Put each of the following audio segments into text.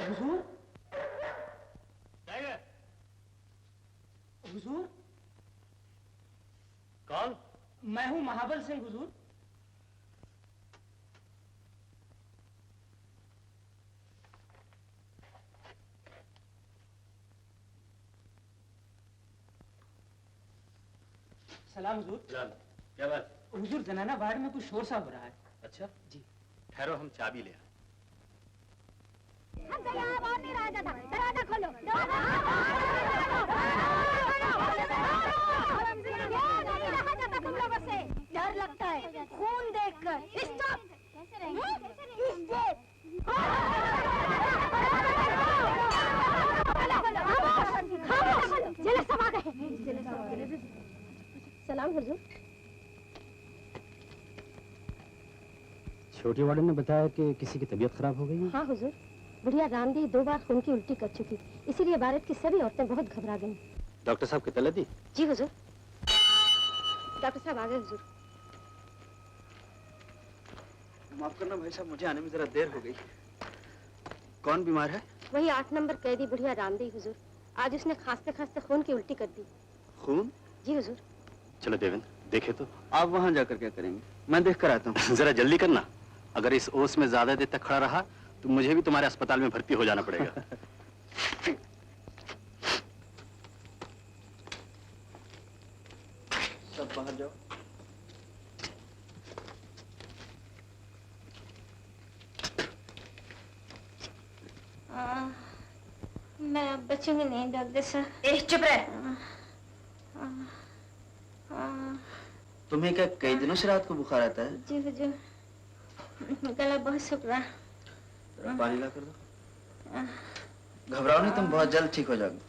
हुजूर, हुजूर। कौन? मैं हूं महाबल सिंह हुजूर। सलाम हुजूर। क्या बात? हुजूर जनाना वार्ड में कुछ शोर सा हो रहा है। अच्छा जी। ठहरो, हम चाबी ले आए। बाहर नहीं रहा जाता, दरवाजा खोलो। नहीं रहा जाता तुम लोगों से, डर लगता है खून देखकर। स्टॉप। जेलर सब आ गए। सलाम हुजूर। छोटी वार्डन ने बताया कि किसी की तबीयत खराब हो गई है। हाँ हुजूर, बुढ़िया रामदेव 2 बार खून की उल्टी कर चुकी, इसीलिए भारत की सभी औरतें बहुत घबरा गईं। डॉक्टर साहब की तलब दी? जी हुजूर। डॉक्टर साहब आ गए हुजूर। माफ करना भाई साहब, मुझे आने में जरा देर हो गई। कौन बीमार है? वही 8 नंबर कैदी बुढ़िया रामदेव हुजूर। आज उसने खांसते खांसते खून की उल्टी कर दी। खून? जी हुजूर। चलो देवेंद्र, देखे तो। आप वहां जाकर क्या करेंगे? मैं देख कर आता हूँ। जरा जल्दी करना, अगर इस ओस में ज्यादा देर तक खड़ा रहा तो मुझे भी तुम्हारे अस्पताल में भर्ती हो जाना पड़ेगा। सब बाहर जाओ। मैं अब बचूंगी नहीं डॉक्टर साहब। चुप रहे। तुम्हें क्या कई दिनों से रात को बुखार आता है? जी हुजूर, गला बहुत सूख रहा। पानी ला कर दो। घबराओ नहीं, तुम बहुत जल्द ठीक हो जाओगे।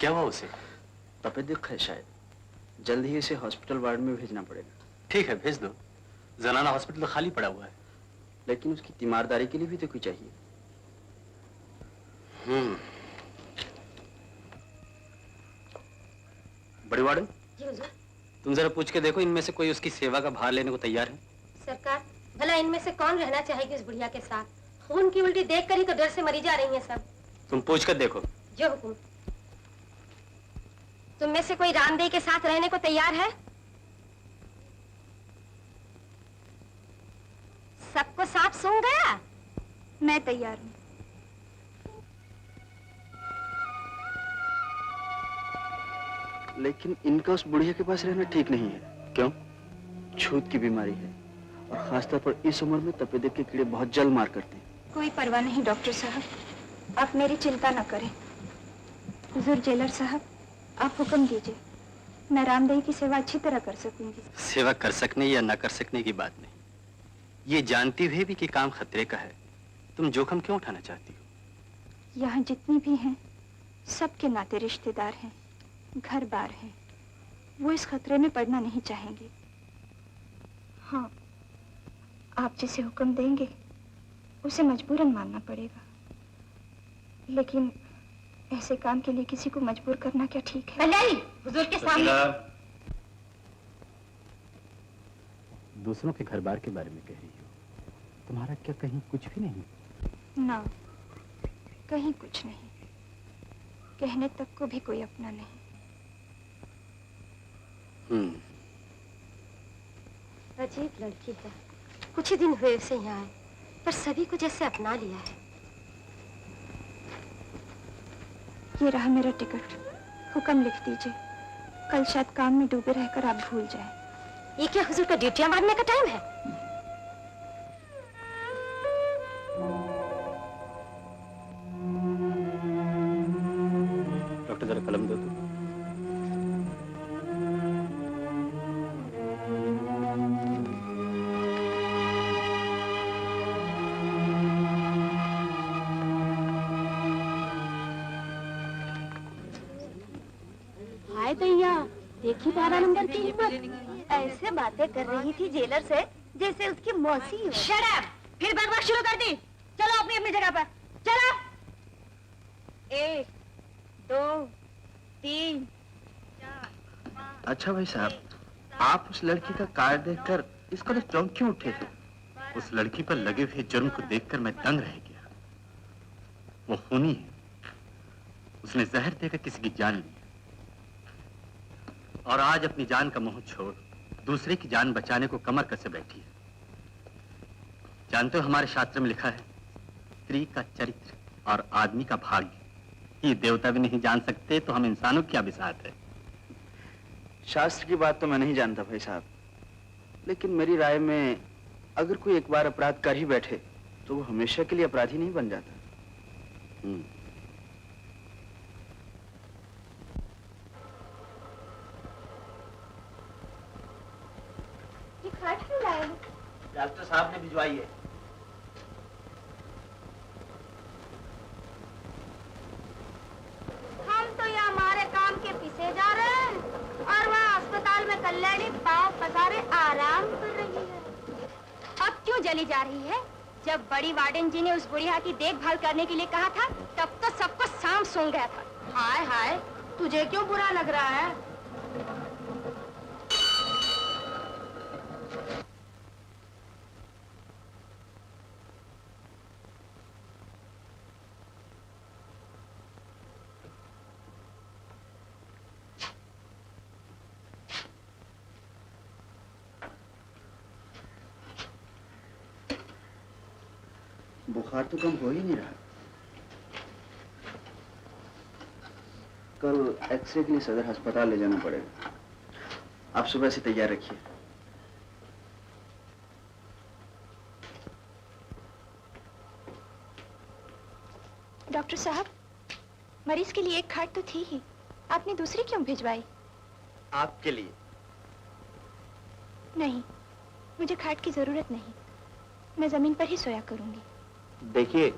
क्या हुआ उसे? तपेदिक है शायद, जल्द ही इसे हॉस्पिटल वार्ड में भेजना पड़ेगा। ठीक है, भेज दो। जनाना हॉस्पिटल तो खाली पड़ा हुआ है। लेकिन उसकी तीमारदारी के लिए भी तो कोई चाहिए। बड़ी वार्डन, जी हुजूर। तुम जरा पूछ के देखो इनमें से कोई उसकी सेवा का भार लेने को तैयार है। सरकार, भला इनमें से कौन रहना चाहेगी उस बुढ़िया के साथ? खून की उल्टी देखकर ही तो डर से मरी जा रही हैं सब। तुम पूछ कर देखो। जो हुकुम। तुम में से कोई रामदेव के साथ रहने को तैयार है? सबको साफ सूंघ गया? मैं तैयार हूँ। लेकिन इनका उस बुढ़िया के पास रहना ठीक नहीं है। क्यों? छूत की बीमारी है और खासतौर पर इस उम्र में तपेदिक के कीड़े बहुत जल्द मार करते हैं। कोई परवाह नहीं डॉक्टर साहब, आप मेरी चिंता न करें। हुजूर जेलर साहब, आप हुक्म दीजिए, मैं रामदेव की सेवा अच्छी तरह कर सकूंगी। सेवा कर सकने या न कर सकने की बात नहीं, ये जानती हुए भी कि काम खतरे का है तुम जोखिम क्यों उठाना चाहती हो? यहाँ जितनी भी हैं सबके नाते रिश्तेदार हैं, घर बार हैं, वो इस खतरे में पड़ना नहीं चाहेंगे। हाँ, आप जिसे हुक्म देंगे उसे मजबूरन मानना पड़ेगा, लेकिन ऐसे काम के लिए किसी को मजबूर करना क्या ठीक है? नहीं, हुजूर के सामने। दूसरों के घर बार के बारे में कह रही हो, तुम्हारा क्या कहीं कुछ भी नहीं? ना, कहीं कुछ नहीं, कहने तक को भी कोई अपना नहीं। अजीब लड़की है, कुछ ही दिन हुए उसे यहाँ आए, पर सभी को जैसे अपना लिया है। ये रहा मेरा टिकट, हुक्म लिख दीजिए, कल शायद काम में डूबे रहकर आप भूल जाएं। ये क्या हुजूर का ड्यूटियां मारने का टाइम है? डॉक्टर जरा कलम दो तो। हाय दैया, देखी 12 नंबर की हिम्मत, ऐसे बातें कर रही थी जेलर से जैसे उसकी मौसी हो। Shut up! फिर बकवास शुरू कर दी। चलो अपनी अपनी जगह पर, चलो। 1 2 3 4 5। अच्छा भाई साहब, आप उस लड़की का कार्ड देखकर इस कदर चौंक क्यों उठे थे? उस लड़की पर लगे हुए जुर्म को देखकर मैं दंग रह गया। वो खूनी है, उसने जहर देकर किसी की जान ली और आज अपनी जान का मोह छोड़ दूसरे की जान बचाने को कमर कसे बैठी है। जानते हो हमारे शास्त्र में लिखा है, स्त्री का चरित्र और आदमी का भाग्य ये देवता भी नहीं जान सकते, तो हम इंसानों की क्या बिसात है। शास्त्र की बात तो मैं नहीं जानता भाई साहब, लेकिन मेरी राय में अगर कोई एक बार अपराध कर ही बैठे तो वो हमेशा के लिए अपराधी नहीं बन जाता। ये खाट क्यों लाए हो? डॉक्टर साहब ने भिजवाई है। हम तो यहाँ हमारे काम के पीछे जा रहे हैं और वहाँ अस्पताल में कल्याणी पाँव पसारे आराम कर रही है। अब क्यों जली जा रही है? जब बड़ी वार्डन जी ने उस बुढ़िया की देखभाल करने के लिए कहा था, तब तो सबको सांप सूंघ गया था। हाय हाय, तुझे क्यों बुरा लग रहा है? बुखार तो कम हो ही नहीं रहा। कल एक्सरे के लिए सदर अस्पताल ले जाना पड़ेगा। आप सुबह से तैयार रखिए। डॉक्टर साहब, मरीज के लिए एक खाट तो थी ही, आपने दूसरी क्यों भिजवाई? आपके लिए। नहीं, मुझे खाट की जरूरत नहीं, मैं जमीन पर ही सोया करूंगी। देखिए,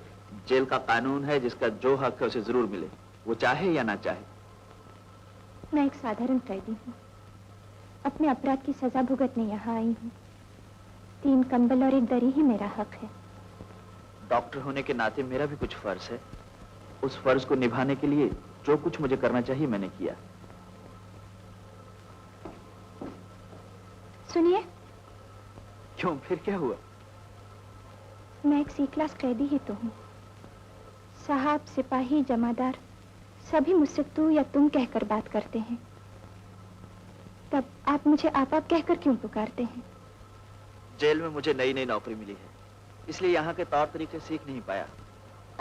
जेल का कानून है, जिसका जो हक है उसे जरूर मिले, वो चाहे या ना चाहे। मैं एक साधारण कैदी हूँ, अपने अपराध की सजा भुगतने यहाँ आई हूँ। 3 कंबल और एक दरी ही मेरा हक है। डॉक्टर होने के नाते मेरा भी कुछ फर्ज है। उस फर्ज को निभाने के लिए जो कुछ मुझे करना चाहिए मैंने किया। सुनिए। क्यों, फिर क्या हुआ? मैं एक C क्लास कैदी ही तो हूँ। साहब, सिपाही, जमादार सभी मुझसे तू या तुम कहकर बात करते हैं, तब आप मुझे आप कहकर क्यों पुकारते हैं? जेल में मुझे नई नई नौकरी मिली है, इसलिए यहाँ के तौर तरीके सीख नहीं पाया,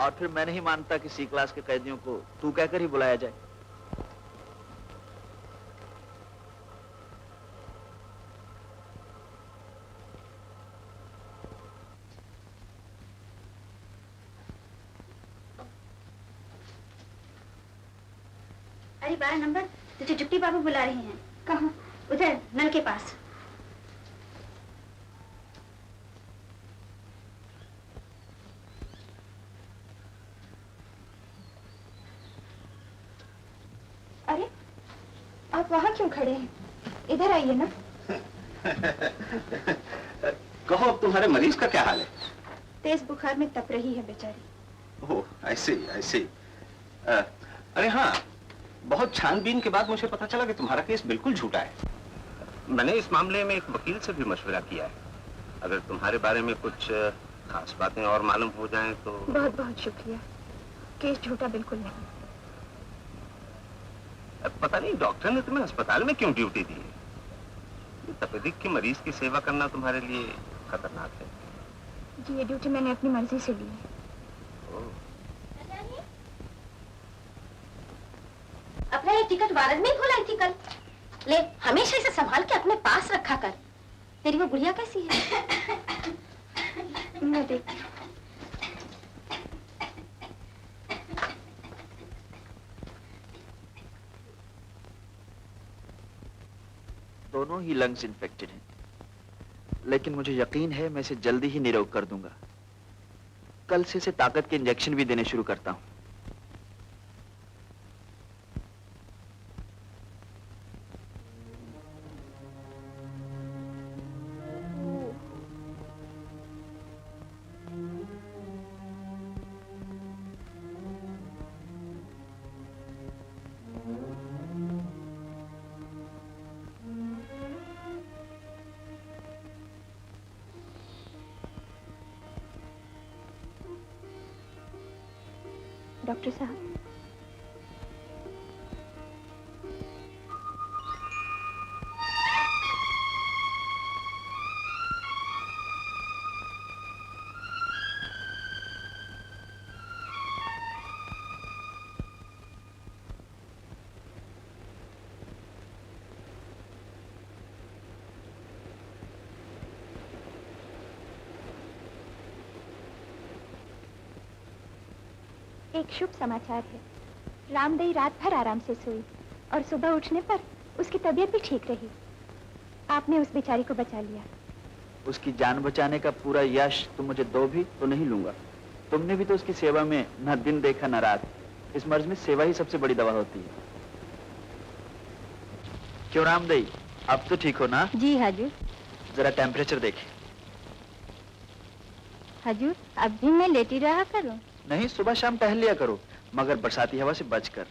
और फिर मैं नहीं मानता कि C क्लास के कैदियों को तू कहकर ही बुलाया जाए। अरे 12 नंबर, तुझे जुट्टी बाबू बुला रहे हैं। कहाँ? उधर नल के पास। अरे, आप वहाँ क्यों खड़े हैं? इधर आइए ना। कहो, अब तुम्हारे मरीज का क्या हाल है? तेज बुखार में तप रही है बेचारी। ओह, ऐसे ऐसे। अरे हाँ, बहुत छानबीन के बाद मुझे पता चला कि तुम्हारा केस बिल्कुल झूठा है। मैंने इस मामले में एक वकील से भी मशवरा किया है। अगर तुम्हारे बारे में कुछ खास बातें और मालूम हो जाएं तो। बहुत बहुत शुक्रिया। केस झूठा बिल्कुल नहीं। पता नहीं डॉक्टर ने तुम्हें अस्पताल में क्यों ड्यूटी दी है? तपेदिक के मरीज की सेवा करना तुम्हारे लिए खतरनाक है। जी, ये ड्यूटी मैंने अपनी मर्जी से ली है। अपना ये टिकट वारद में ही भुलाई थी कल। ले, हमेशा इसे संभाल के अपने पास रखा कर। तेरी वो बुढ़िया कैसी है? मैं देखती हूँ। दोनों ही लंग्स इन्फेक्टेड हैं, लेकिन मुझे यकीन है मैं इसे जल्दी ही निरोग कर दूंगा। कल से इसे ताकत के इंजेक्शन भी देने शुरू करता हूँ। डॉक्टर साहब। एक शुभ समाचार है। रामदई रात भर आराम से सोई और सुबह उठने पर उसकी तबीयत भी ठीक रही। आपने उस बेचारी को बचा लिया। उसकी जान बचाने का पूरा यश तुम मुझे दो भी तो नहीं लूंगा। तुमने भी तो उसकी सेवा में न दिन देखा न रात। इस मर्ज में सेवा ही सबसे बड़ी दवा होती है। क्यों रामदई, अब तो ठीक हो ना? जी हजूर। जरा टेम्परेचर देखे। हजूर, अब भी मैं लेटी रहा करूं? नहीं, सुबह शाम टहल लिया करो, मगर बरसाती हवा से बचकर।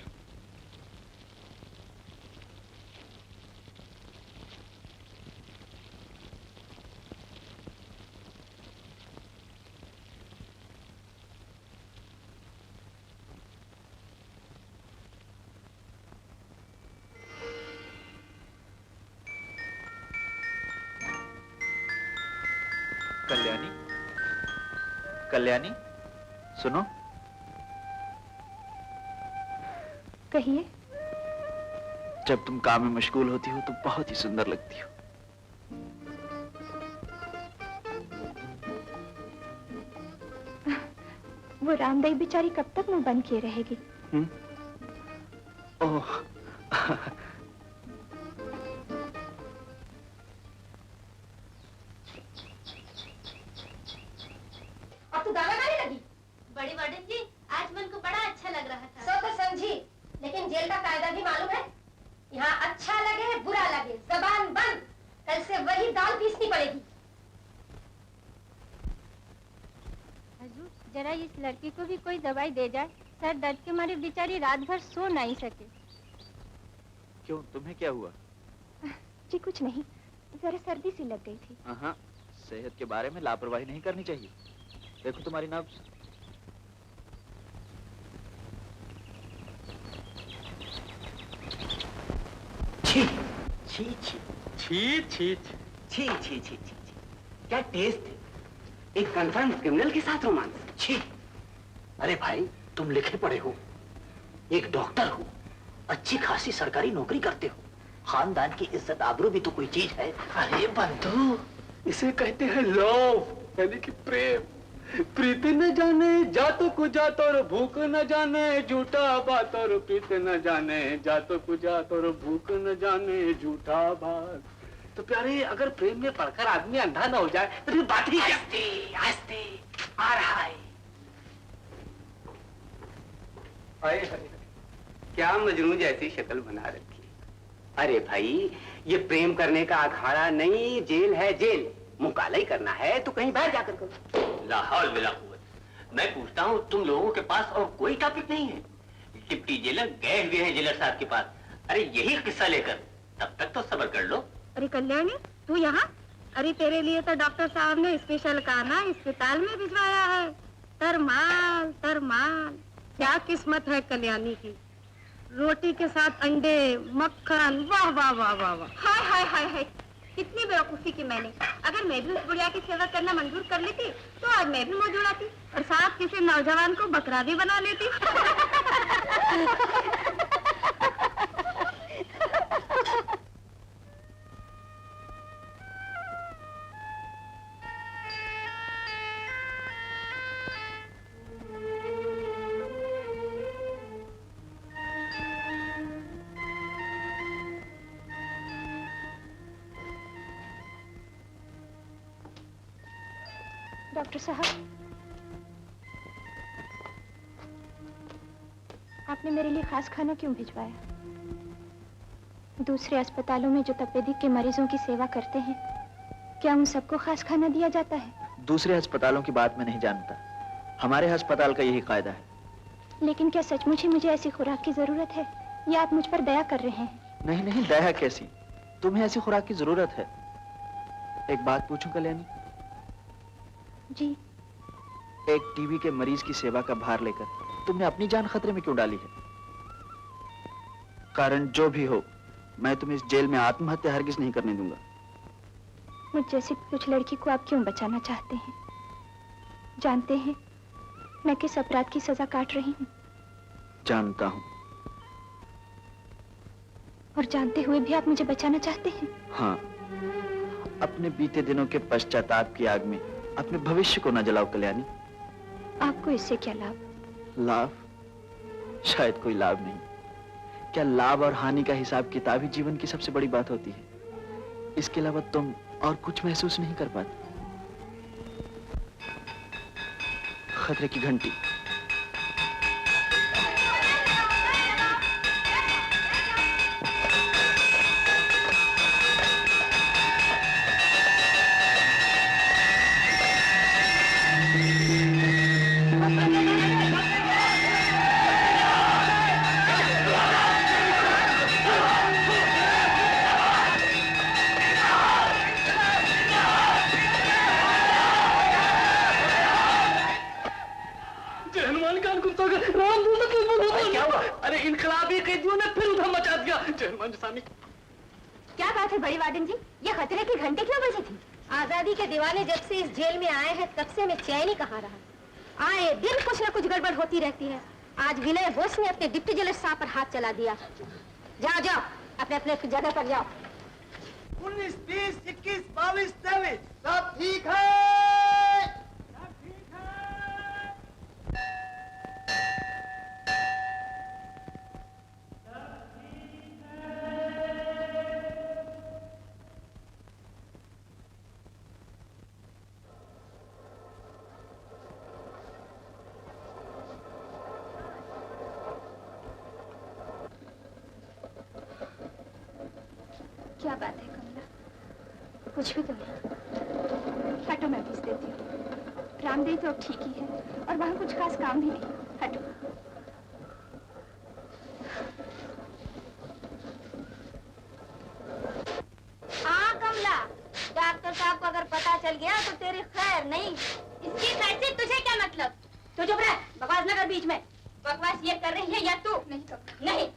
कल्याणी, कल्याणी, सुनो। कहिए। जब तुम काम में मशगूल होती हो तो बहुत ही सुंदर लगती हो। वो रामदई बेचारी कब तक मुंह बंद किए रहेगी? ओह अब तो दाना गाने लगी। बड़ी वार्डन जी, आज मन को बड़ा अच्छा लग रहा था। सो तो समझी, लेकिन जेल का कायदा भी मालूम है। यहाँ अच्छा लगे बुरा लगे, जबान बंद। कल से वही दाल पीसनी पड़ेगी। हजूर, जरा इस लड़की को भी कोई दवाई दे जाए। सर दर्द के मारे बेचारी रात भर सो नहीं सके। क्यों, तुम्हें क्या हुआ? जी कुछ नहीं, जरा सर्दी सी लग गई थी। हाँ, सेहत के बारे में लापरवाही नहीं करनी चाहिए। देखो तुम्हारी नब्ज। छी छी छी छी छी छी छी छी छी क्या टेस्ट है। एक कंफर्म क्रिमिनल के साथ रोमांस। छी। अरे भाई, तुम लिखे पढ़े हो, एक डॉक्टर हो, अच्छी खासी सरकारी नौकरी करते हो, खानदान की इज्जत आबरू भी तो कोई चीज है। अरे बंधु, इसे कहते हैं लव, यानी कि प्रेम। प्रीति न जाने जातों को जात और भूख न जाने झूठा बात, और प्रीति न जाने जातों को जात और भूख न जाने झूठा बात। तो प्यारे, अगर प्रेम में पड़कर आदमी अंधा न हो जाए तो फिर बात ही क्या? आस्ते आस्ते आ रहा है। हाय हाय, क्या मजनू जैसी शक्ल बना रखी। अरे भाई, ये प्रेम करने का अखाड़ा नहीं, जेल है जेल। मुकाला करना है तो कहीं बाहर जाकर करो। ला हौल वला कुव्वत। मैं पूछता हूँ, तुम लोगों के पास और कोई टॉपिक नहीं है? डिप्टी जेलर गए हुए हैं जेलर साहब के पास। अरे यही किस्सा लेकर, तब तक तो सब्र कर लो। अरे कल्याणी, तू यहाँ? अरे तेरे लिए तो डॉक्टर साहब ने स्पेशल खाना अस्पताल में भिजवाया है। तरमाल तरमाल। क्या किस्मत है कल्याणी की। रोटी के साथ अंडे, मक्खन, वाह वाह वाह वाह वाह। हाय हाय हाय हाय, कितनी बेवकूफी की मैंने। अगर मैं भी उस बुढ़िया की सेवा करना मंजूर कर लेती तो आज मैं भी मौजूद आती और साथ किसी नौजवान को बकरा भी बना लेती। डॉक्टर साहब, आपने मेरे लिए खास खाना क्यों भिजवाया? दूसरे अस्पतालों में जो तपेदिक के मरीजों की सेवा करते हैं, क्या उन सबको खास खाना दिया जाता है? दूसरे अस्पतालों की बात मैं नहीं जानता, हमारे अस्पताल का यही कायदा है। लेकिन क्या सचमुच ही मुझे ऐसी खुराक की जरूरत है, या आप मुझ पर दया कर रहे हैं? नहीं नहीं, दया कैसी, तुम्हें ऐसी खुराक की जरूरत है। एक बात पूछूं कल्याणी? जी। एक टीबी के मरीज की सेवा का भार लेकर तुमने अपनी जान खतरे में क्यों डाली है? कारण जो भी हो, मैं तुम्हें इस जेल में आत्महत्या हरगिज नहीं करने दूंगा। मुझ जैसी कुछ लड़की को आप क्यों बचाना चाहते हैं? जानते हैं मैं किस अपराध की सजा काट रही हूँ? जानता हूँ। और जानते हुए भी आप मुझे बचाना चाहते हैं? हाँ, अपने बीते दिनों के पश्चाताप की आग में अपने भविष्य को न जलाओ कल्याणी। आपको इससे क्या लाभ? लाभ? शायद कोई लाभ नहीं। क्या लाभ और हानि का हिसाब किताब ही जीवन की सबसे बड़ी बात होती है? इसके अलावा तुम और कुछ महसूस नहीं कर पाते। खतरे की घंटी। क्या बात है बड़ी वार्डन जी, ये खतरे की घंटे क्यों बजी थी? आजादी के दीवाने जब से इस जेल में आए हैं तब से मैं चैन ही कहाँ रहा। आए दिन कुछ न कुछ गड़बड़ होती रहती है। आज विनय बोस ने अपने डिप्टी जेलर साहब पर हाथ चला दिया। जाओ जाओ अपने अपने जगह पर जाओ। 19, 20, 21, 22, 23 सब ठीक है। सब ठीक है। क्या बात है कमला? कुछ भी तो नहीं। हटो, मैं भेज देती हूँ। रामदेव तो अब ठीक ही है और वहाँ कुछ खास काम भी नहीं। हटो। हाँ कमला, डॉक्टर साहब को अगर पता चल गया तो तेरी खैर नहीं। इसकी कैसे तुझे क्या मतलब? तू चुप रह, बकवास न कर बीच में। बकवास ये कर रही है या तू? नहीं कमला। नहीं,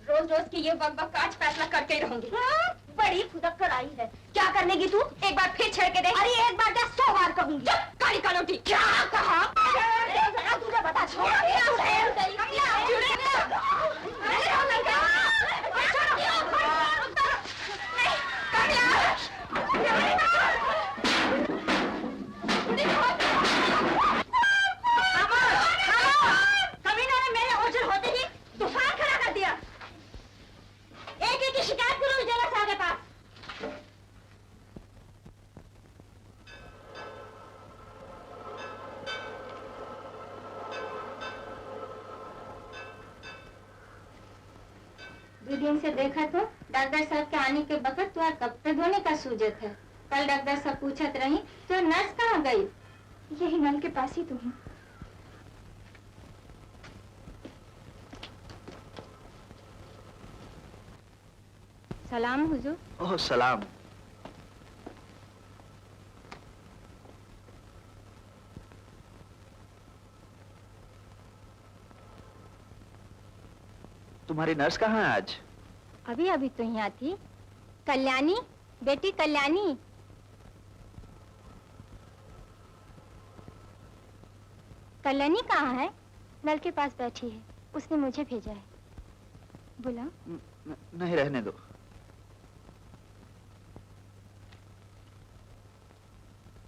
रोज रोज की ये बक आज फैसला करके ही रहूंगी। बड़ी खुदक कर आई है। क्या करने की तू? एक बार फिर छेड़ के दे। अरे एक बार क्या 100 बार कहूंगी। काली कलौटी, क्या कहा? तुझे बता छोड़। कमीना ने मेरे ओझल होते ही तूफान खड़ा कर दिया। एक एक की शिकायत करो जेलर साहब के पास। दिन से देखा तो डॉक्टर साहब के आने के वक्त तो कब तक धोने का सूजत है। कल डॉक्टर साहब पूछत रही तो नर्स कहाँ गई? यही नल के पास ही तो हूँ। सलाम हुजूर। ओह सलाम। तुम्हारी नर्स कहाँ है आज? अभी अभी तो यहाँ थी। कल्याणी, बेटी कल्याणी। कल्याणी कहाँ है? नल के पास बैठी है, उसने मुझे भेजा है। बुला। नहीं, रहने दो।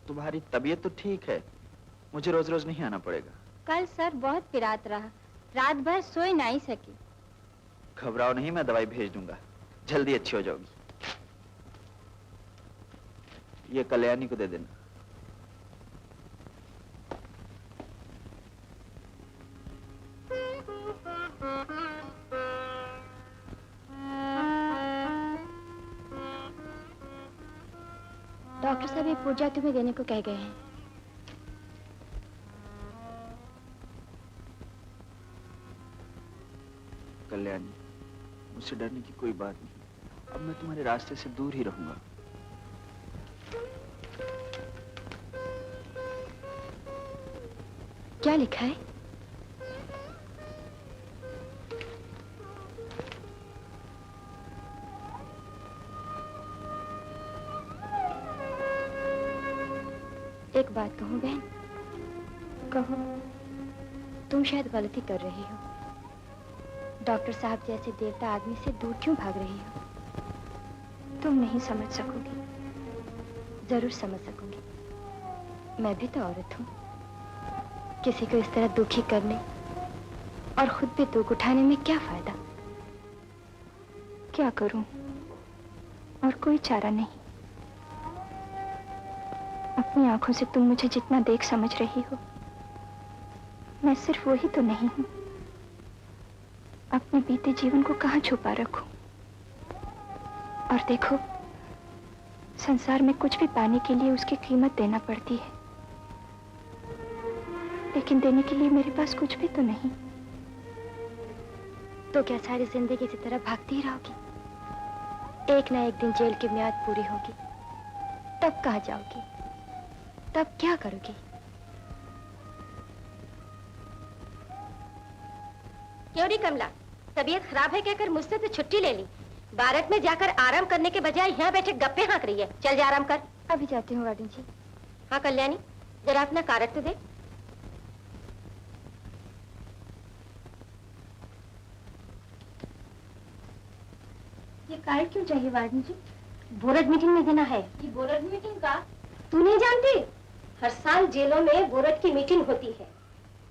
तुम्हारी तबीयत तो ठीक है, मुझे रोज रोज नहीं आना पड़ेगा। कल सर बहुत पिरात रहा, रात भर सोई नहीं सकी। घबराओ नहीं, मैं दवाई भेज दूंगा, जल्दी अच्छी हो जाओगी। ये कल्याणी को दे देना। डॉक्टर साहब ये पूजा तुम्हें देने को कह गए हैं। कल्याणी, मुझसे डरने की कोई बात नहीं। अब मैं तुम्हारे रास्ते से दूर ही रहूंगा। क्या लिखा है? एक बात कहूँ बहन? कहो। तुम शायद गलती कर रही हो। डॉक्टर साहब जैसे देवता आदमी से दूर क्यों भाग रही हो? तुम नहीं समझ सकोगी। जरूर समझ सकूंगी। मैं भी तो औरत हूँ। किसी को इस तरह दुखी करने और खुद पे दुख उठाने में क्या फायदा? क्या करूं? और कोई चारा नहीं। अपनी आंखों से तुम मुझे जितना देख समझ रही हो, मैं सिर्फ वही तो नहीं हूं। अपने बीते जीवन को कहां छुपा रखूं? और देखो, संसार में कुछ भी पाने के लिए उसकी कीमत देना पड़ती है, लेकिन देने के लिए मेरे पास कुछ भी तो नहीं। तो क्या सारी जिंदगी इसी तरह भागती ही रहोगी? एक ना एक दिन जेल की म्याद पूरी होगी, तब कहाँ जाओगी? तब क्या करोगी? क्यों री कमला, तबीयत खराब है कहकर मुझसे तो छुट्टी ले ली। भारत में जाकर आराम करने के बजाय यहाँ बैठे गप्पे हाँक रही है। चल जा आराम कर। अभी जाती हूँ वार्डन जी। हाँ कल्याणी, जरा अपना कारक तो दे। ये कार्ड क्यों चाहिए वार्डन जी? बोर्ड मीटिंग में देना है। ये बोर्ड मीटिंग का? तू नहीं जानती? हर साल जेलों में बोर्ड की मीटिंग होती है।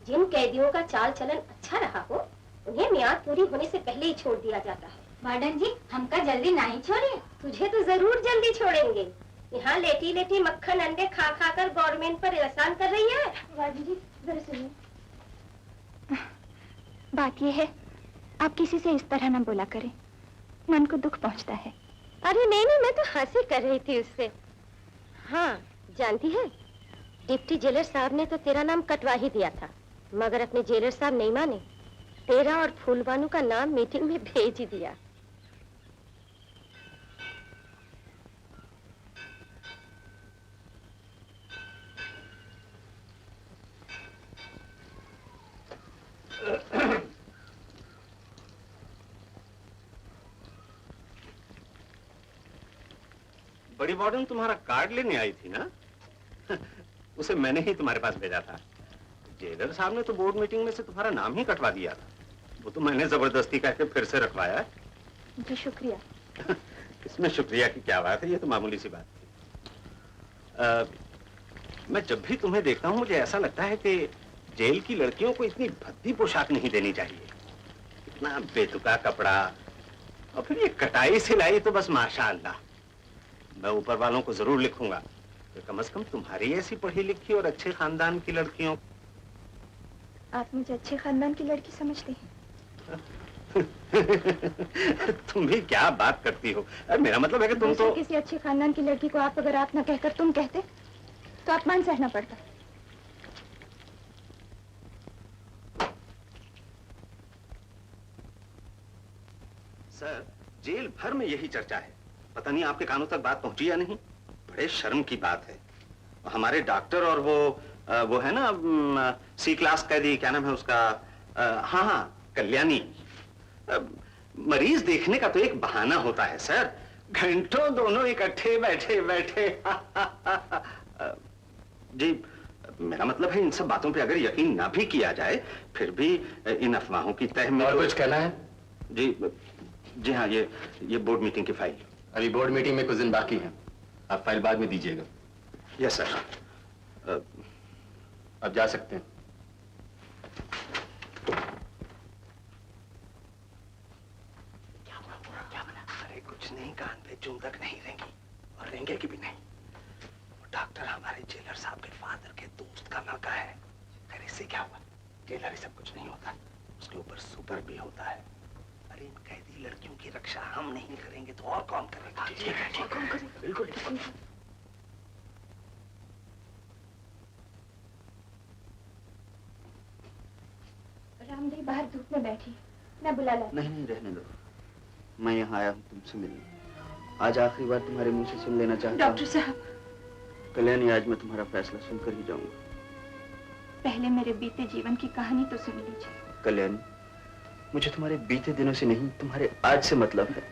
जिन कैदियों का चाल चलन अच्छा रहा हो, उन्हें मियाद पूरी होने से पहले ही छोड़ दिया जाता है। वार्डन जी, हमका जल्दी नहीं छोड़िए। तुझे तो जरूर जल्दी छोड़ेंगे। यहाँ लेटी लेटी मक्खन अंडे खा खा कर गवर्नमेंट पर एहसान कर रही है। वार्डन जी, जरा सुनिए। बात ये है, आप किसी से इस तरह ना बोला करें, मन को दुख पहुंचता है। अरे नहीं नहीं, मैं तो हंसी कर रही थी उससे। हाँ जानती है, डिप्टी जेलर साहब ने तो तेरा नाम कटवा ही दिया था, मगर अपने जेलर साहब नहीं माने। तेरा और फूलबानू का नाम मीटिंग में भेज ही दिया। बड़ी वार्डन तुम्हारा कार्ड लेने आई थी ना? उसे मैंने ही तुम्हारे पास भेजा था। जेलर साहब ने तो बोर्ड मीटिंग में से तुम्हारा नाम ही कटवा दिया था। वो तो मैंने जबरदस्ती करके फिर से रखवाया है। जी शुक्रिया। इसमें शुक्रिया की क्या बात है, ये तो मामूली सी बात थी। मैं जब भी तुम्हें देखता हूँ मुझे ऐसा लगता है कि जेल की लड़कियों को इतनी भद्दी पोशाक नहीं देनी चाहिए। इतना बेतुका कपड़ा और फिर ये कटाई सिलाई तो बस माशाअल्लाह। मैं ऊपर वालों को जरूर लिखूंगा कि कम से कम तुम्हारी ऐसी पढ़ी लिखी और अच्छे खानदान की लड़कियों। आप मुझे अच्छे खानदान की लड़की समझते हैं? तुम भी क्या बात करती हो? मेरा मतलब है कि तुम तो किसी अच्छे खानदान की लड़की को आप अगर आप ना कहकर तुम कहते तो अपमान सहना पड़ता। सर, जेल भर में यही चर्चा है। पता नहीं आपके कानों तक बात पहुंची या नहीं। बड़े शर्म की बात है। हमारे डॉक्टर और वो है ना सी क्लास कैदी, क्या नाम है उसका? हाँ हाँ, कल्याणी। मरीज देखने का तो एक बहाना होता है सर। घंटों दोनों इकट्ठे बैठे बैठे जी, मेरा मतलब है इन सब बातों पे अगर यकीन ना भी किया जाए, फिर भी इन अफवाहों की तह में। और कुछ कहना है? जी हाँ, ये बोर्ड मीटिंग की फाइल। अभी बोर्ड मीटिंग में कुछ दिन बाकी है, आप फाइल बाद में दीजिएगा। Yes sir. अब जा सकते हैं। क्या बना? अरे कुछ नहीं, कान पे चूम तक नहीं रहेंगी और रहेंगे कि भी नहीं। वो डॉक्टर हमारे जेलर साहब के फादर के दोस्त का लड़का है। फिर इससे क्या हुआ? जेलर ही सब कुछ नहीं होता, उसके ऊपर सुपर भी होता है। अरे इन कैदी लड़कियों की रक्षा हम नहीं करेंगे तो और कौन करेगा? ठीक है, ठीक है, बिल्कुल। रामदेव बाहर धूप में बैठी, मैं बुला ला। नहीं रहने दो, मैं यहाँ आया हूँ तुमसे मिलने। आज आखिरी बार तुम्हारे मुंह से सुन लेना चाहता हूँ। डॉक्टर साहब। कल्याणी, आज मैं तुम्हारा फैसला सुनकर ही जाऊंगा। पहले मेरे बीते जीवन की कहानी तो सुन लीजिए। कल्याणी, मुझे तुम्हारे बीते दिनों से नहीं, तुम्हारे आज से मतलब है।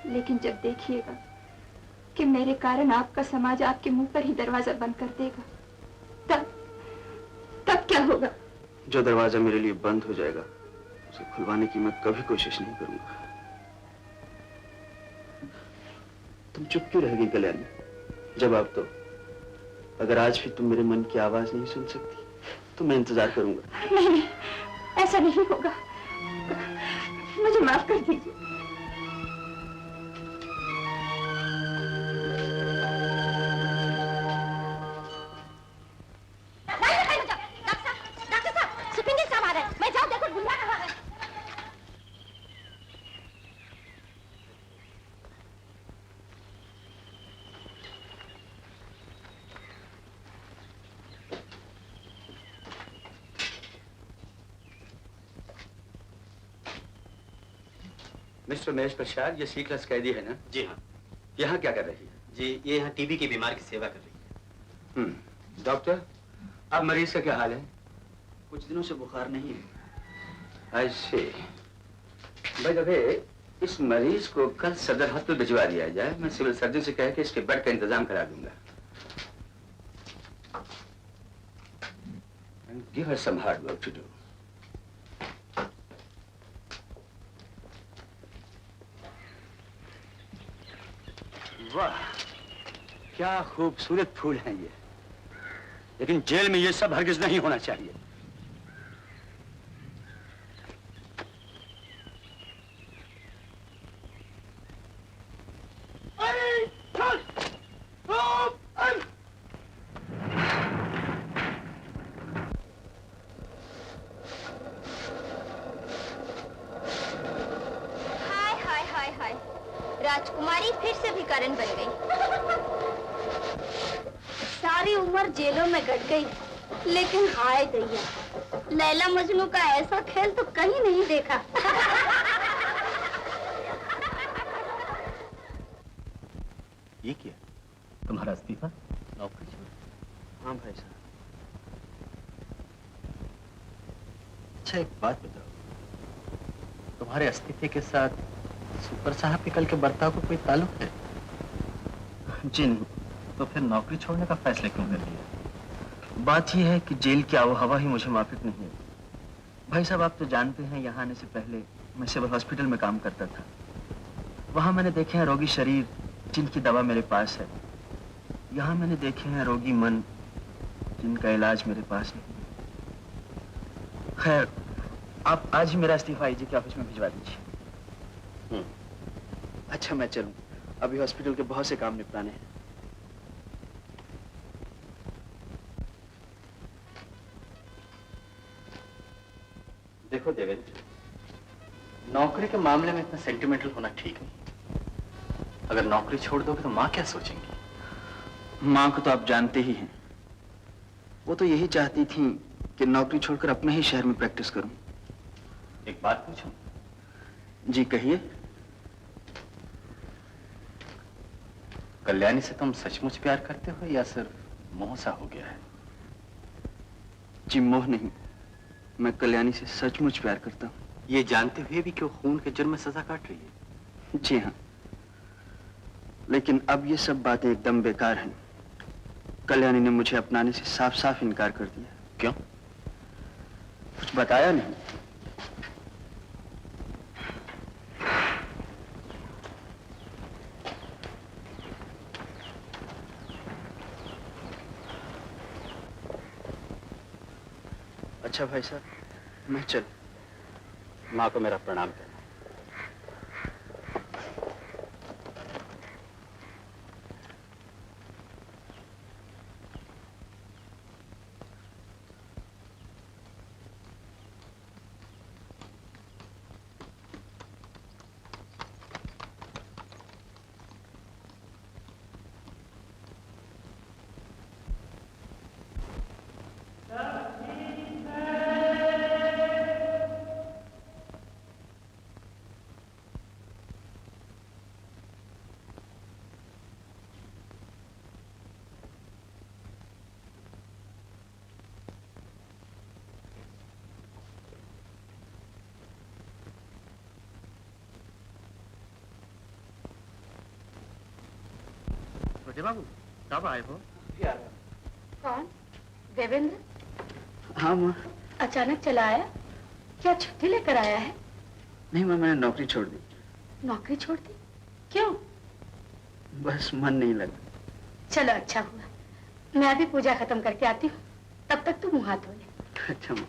लेकिन जब देखिएगा कि मेरे कारण आपका समाज आपके मुंह पर ही दरवाजा बंद कर देगा, तब क्या होगा? जो दरवाजा मेरे लिए बंद हो जाएगा उसे खुलवाने की मैं कभी कोशिश नहीं करूंगा। तुम चुप क्यों रह गई कल्याणी? जवाब दो। अगर आज भी तुम मेरे मन की आवाज नहीं सुन सकती तो मैं इंतजार करूंगा। नहीं, ऐसा नहीं होगा। मुझे माफ कर दीजिए। डॉक्टर साहब, सुपिंदर साहब आ रहे हैं। मैं जाऊं देखो बुला रहा है। मिस्टर महेश प्रसाद, ये सी क्लास कैदी है ना? जी हाँ। यहाँ क्या कर रही है? जी, ये यहाँ टीबी के बीमार की सेवा कर रही है। डॉक्टर, अब मरीज का क्या हाल है? कुछ दिनों से बुखार नहीं है। ऐसे भाई दबे, इस मरीज को कल सदर अस्पताल भिजवा दिया जाए। मैं सिविल सर्जन से कह के इसके बेड का इंतजाम करा दूंगा। And give her some hard work to do. वाह, क्या खूबसूरत फूल हैं ये। लेकिन जेल में ये सब हरगिज नहीं होना चाहिए। हाय हाय हाय हाय, राजकुमारी फिर से भिखारन बन गई। सारी उम्र जेलों में कट गई, लेकिन हाय दैया, लैला मजनू का ऐसा खेल तो कहीं नहीं देखा। ये क्या? तुम्हारा इस्तीफा? नौकरी छोड़? हाँ भाई साहब। अच्छा, एक बात बताओ, तुम्हारे इस्तीफे के साथ सुपर साहब के कल के बर्ताव को कोई ताल्लुक है? जी नहीं। तो फिर नौकरी छोड़ने का फैसला क्यों कर लिया? बात यह है कि जेल की आबो हवा ही मुझे माफिक नहीं है। भाई साहब, आप तो जानते हैं, यहाँ आने से पहले मैं सिविल हॉस्पिटल में काम करता था। वहाँ मैंने देखे हैं रोगी शरीर जिनकी दवा मेरे पास है। यहाँ मैंने देखे हैं रोगी मन जिनका इलाज मेरे पास नहीं। खैर, आप आज ही मेरा इस्तीफा आईजी के ऑफिस में भिजवा दीजिए। अच्छा, मैं चलूं, अभी हॉस्पिटल के बहुत से काम निपटाने हैं। देखो देवेंद्र, नौकरी के मामले में इतना सेंटिमेंटल होना ठीक नहीं। अगर नौकरी छोड़ दोगे तो माँ क्या सोचेंगी? माँ को तो आप जानते ही हैं। वो तो यही चाहती थी कि नौकरी छोड़कर अपने ही शहर में प्रैक्टिस करूं। एक बात पूछूं? जी कहिए। कल्याणी से तुम सचमुच प्यार करते हो या सिर्फ मोह सा हो गया है? जी मोह नहीं, मैं कल्याणी से सचमुच प्यार करता हूँ। ये जानते हुए भी कि वो खून के जुर्म में सजा काट रही है? जी हाँ, लेकिन अब ये सब बातें एकदम बेकार हैं। कल्याणी ने मुझे अपनाने से साफ साफ इनकार कर दिया। क्यों? कुछ बताया नहीं। अच्छा भाई साहब, मैं चल। माँ को मेरा प्रणाम करना। छोटे बाबू, कब आए हो? कौन? देवेंद्र? हाँ माँ। अचानक चला आया? क्या छुट्टी लेकर आया है? नहीं माँ, मैंने नौकरी छोड़ दी। नौकरी छोड़ दी? क्यों? बस मन नहीं लगा। चलो अच्छा हुआ। मैं अभी पूजा खत्म करके आती हूँ, तब तक तू मुँह हाथ धो ले। अच्छा माँ।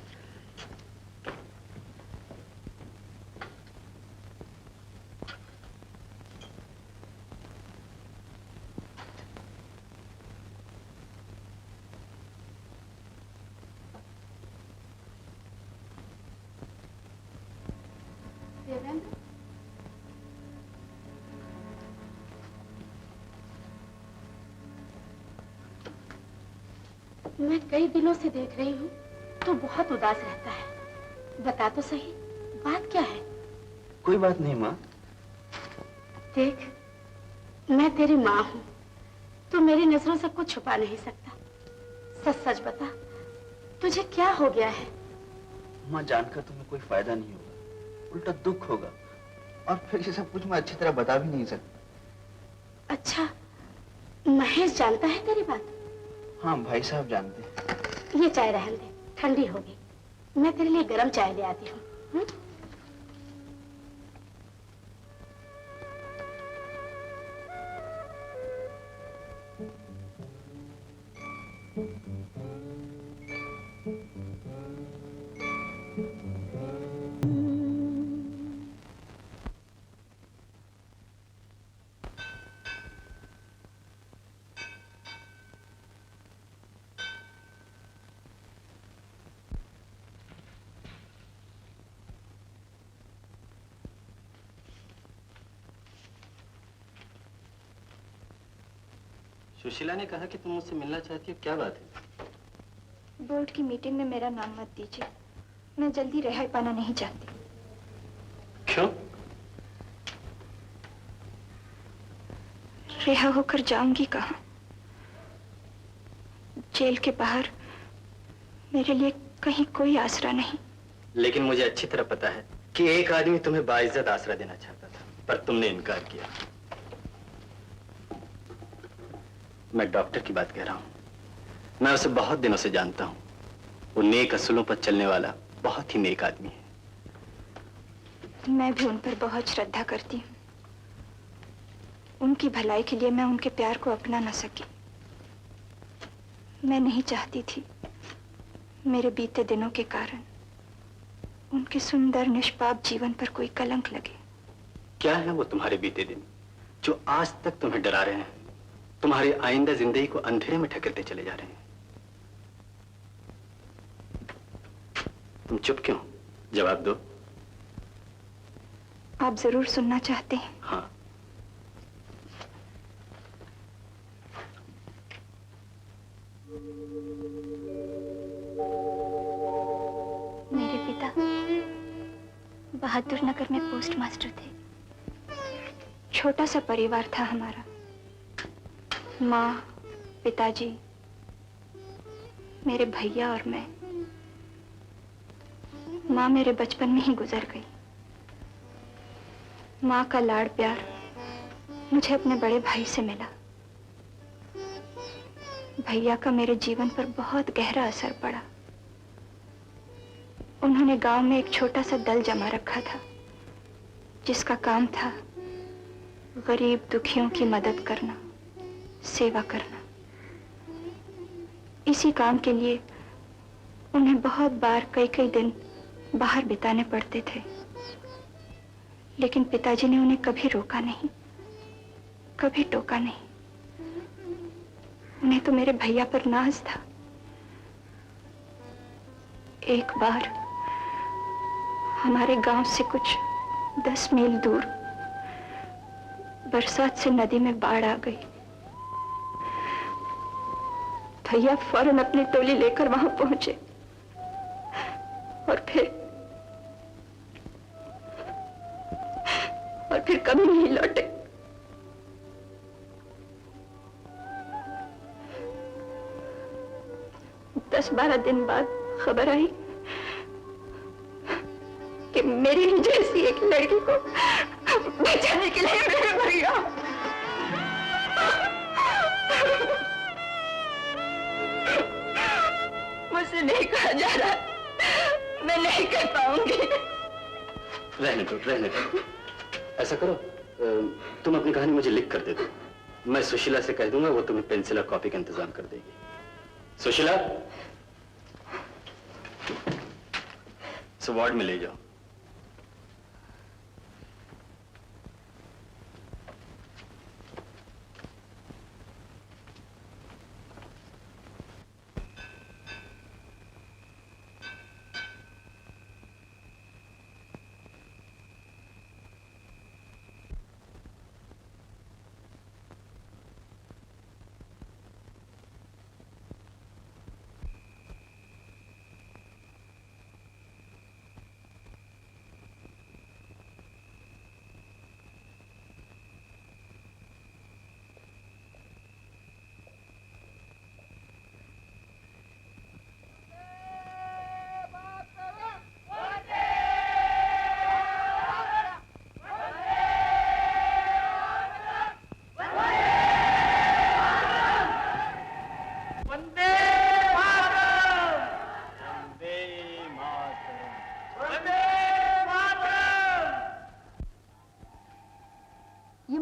देवेंद्र? मैं कई दिनों से देख रही हूँ, तू बहुत उदास रहता है। बता तो सही, बात क्या है? कोई बात नहीं माँ। देख, मैं तेरी माँ हूँ, तू मेरी नजरों से कुछ छुपा नहीं सकता। सच सच बता, तुझे क्या हो गया है? माँ, जानकर तुम्हें कोई फायदा नहीं होगा, उल्टा दुख होगा, और फिर ये सब कुछ मैं अच्छी तरह बता भी नहीं सकता। अच्छा, महेश जानता है तेरी बात? हाँ, भाई साहब जानते हैं। ये चाय रहने दे, ठंडी होगी। मैं तेरे लिए गरम चाय ले आती हूँ। सुशीला ने कहा कि तुम मुझसे मिलना चाहती हो, क्या बात है? बोर्ड की मीटिंग में मेरा नाम मत दीजिए, मैं जल्दी रिहाई पाना नहीं चाहती। क्यों? रिहा होकर जाऊंगी कहाँ? जेल के बाहर मेरे लिए कहीं कोई आसरा नहीं। लेकिन मुझे अच्छी तरह पता है कि एक आदमी तुम्हें बाइज्जत आसरा देना चाहता था, पर तुमने इनकार किया। मैं डॉक्टर की बात कह रहा हूं। मैं उसे बहुत दिनों से जानता हूं। वो नेक असूलों पर चलने वाला बहुत ही नेक आदमी है। मैं भी उन पर बहुत श्रद्धा करती हूँ। उनकी भलाई के लिए मैं उनके प्यार को अपना न सकी। मैं नहीं चाहती थी मेरे बीते दिनों के कारण उनके सुंदर निष्पाप जीवन पर कोई कलंक लगे। क्या है वो तुम्हारे बीते दिन जो आज तक तुम्हें डरा रहे हैं, तुम्हारी आइंदा जिंदगी को अंधेरे में ढकेलते चले जा रहे हैं? तुम चुप क्यों? जवाब दो। आप जरूर सुनना चाहते हैं? हाँ। मेरे पिता बहादुर नगर में पोस्ट मास्टर थे। छोटा सा परिवार था हमारा। माँ, पिताजी, मेरे भैया और मैं। माँ मेरे बचपन में ही गुजर गई। माँ का लाड़ प्यार मुझे अपने बड़े भाई से मिला। भैया का मेरे जीवन पर बहुत गहरा असर पड़ा। उन्होंने गांव में एक छोटा सा दल जमा रखा था जिसका काम था गरीब दुखियों की मदद करना, सेवा करना। इसी काम के लिए उन्हें बहुत बार कई कई दिन बाहर बिताने पड़ते थे, लेकिन पिताजी ने उन्हें कभी रोका नहीं, कभी टोका नहीं। उन्हें तो मेरे भैया पर नाज था। एक बार हमारे गांव से कुछ 10 मील दूर बरसात से नदी में बाढ़ आ गई। भैया फौरन अपनी टोली लेकर वहां पहुंचे और फिर कभी नहीं लौटे। दस 12 दिन बाद खबर आई कि मेरी ही जैसी एक लड़की को बचाने के लिए मेरे भैया मुझसे नहीं कहा जा रहा, मैं नहीं कर पाऊंगी। रहने दो, रहने दो। ऐसा करो, तुम अपनी कहानी मुझे लिख कर दे दो, मैं सुशीला से कह दूंगा, वो तुम्हें पेंसिल और कॉपी का इंतजाम कर देगी। सुशीला, वार्ड में ले जाओ।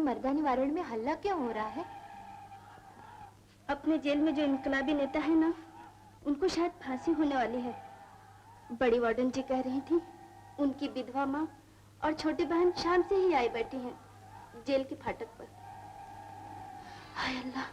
मर्दानी वारण में हल्ला क्यों हो रहा है? अपने जेल में जो इनकलाबी नेता है ना, उनको शायद फांसी होने वाली है। बड़ी वार्डन जी कह रही थी उनकी विधवा माँ और छोटी बहन शाम से ही आई बैठी हैं जेल के फाटक पर। हाय अल्लाह।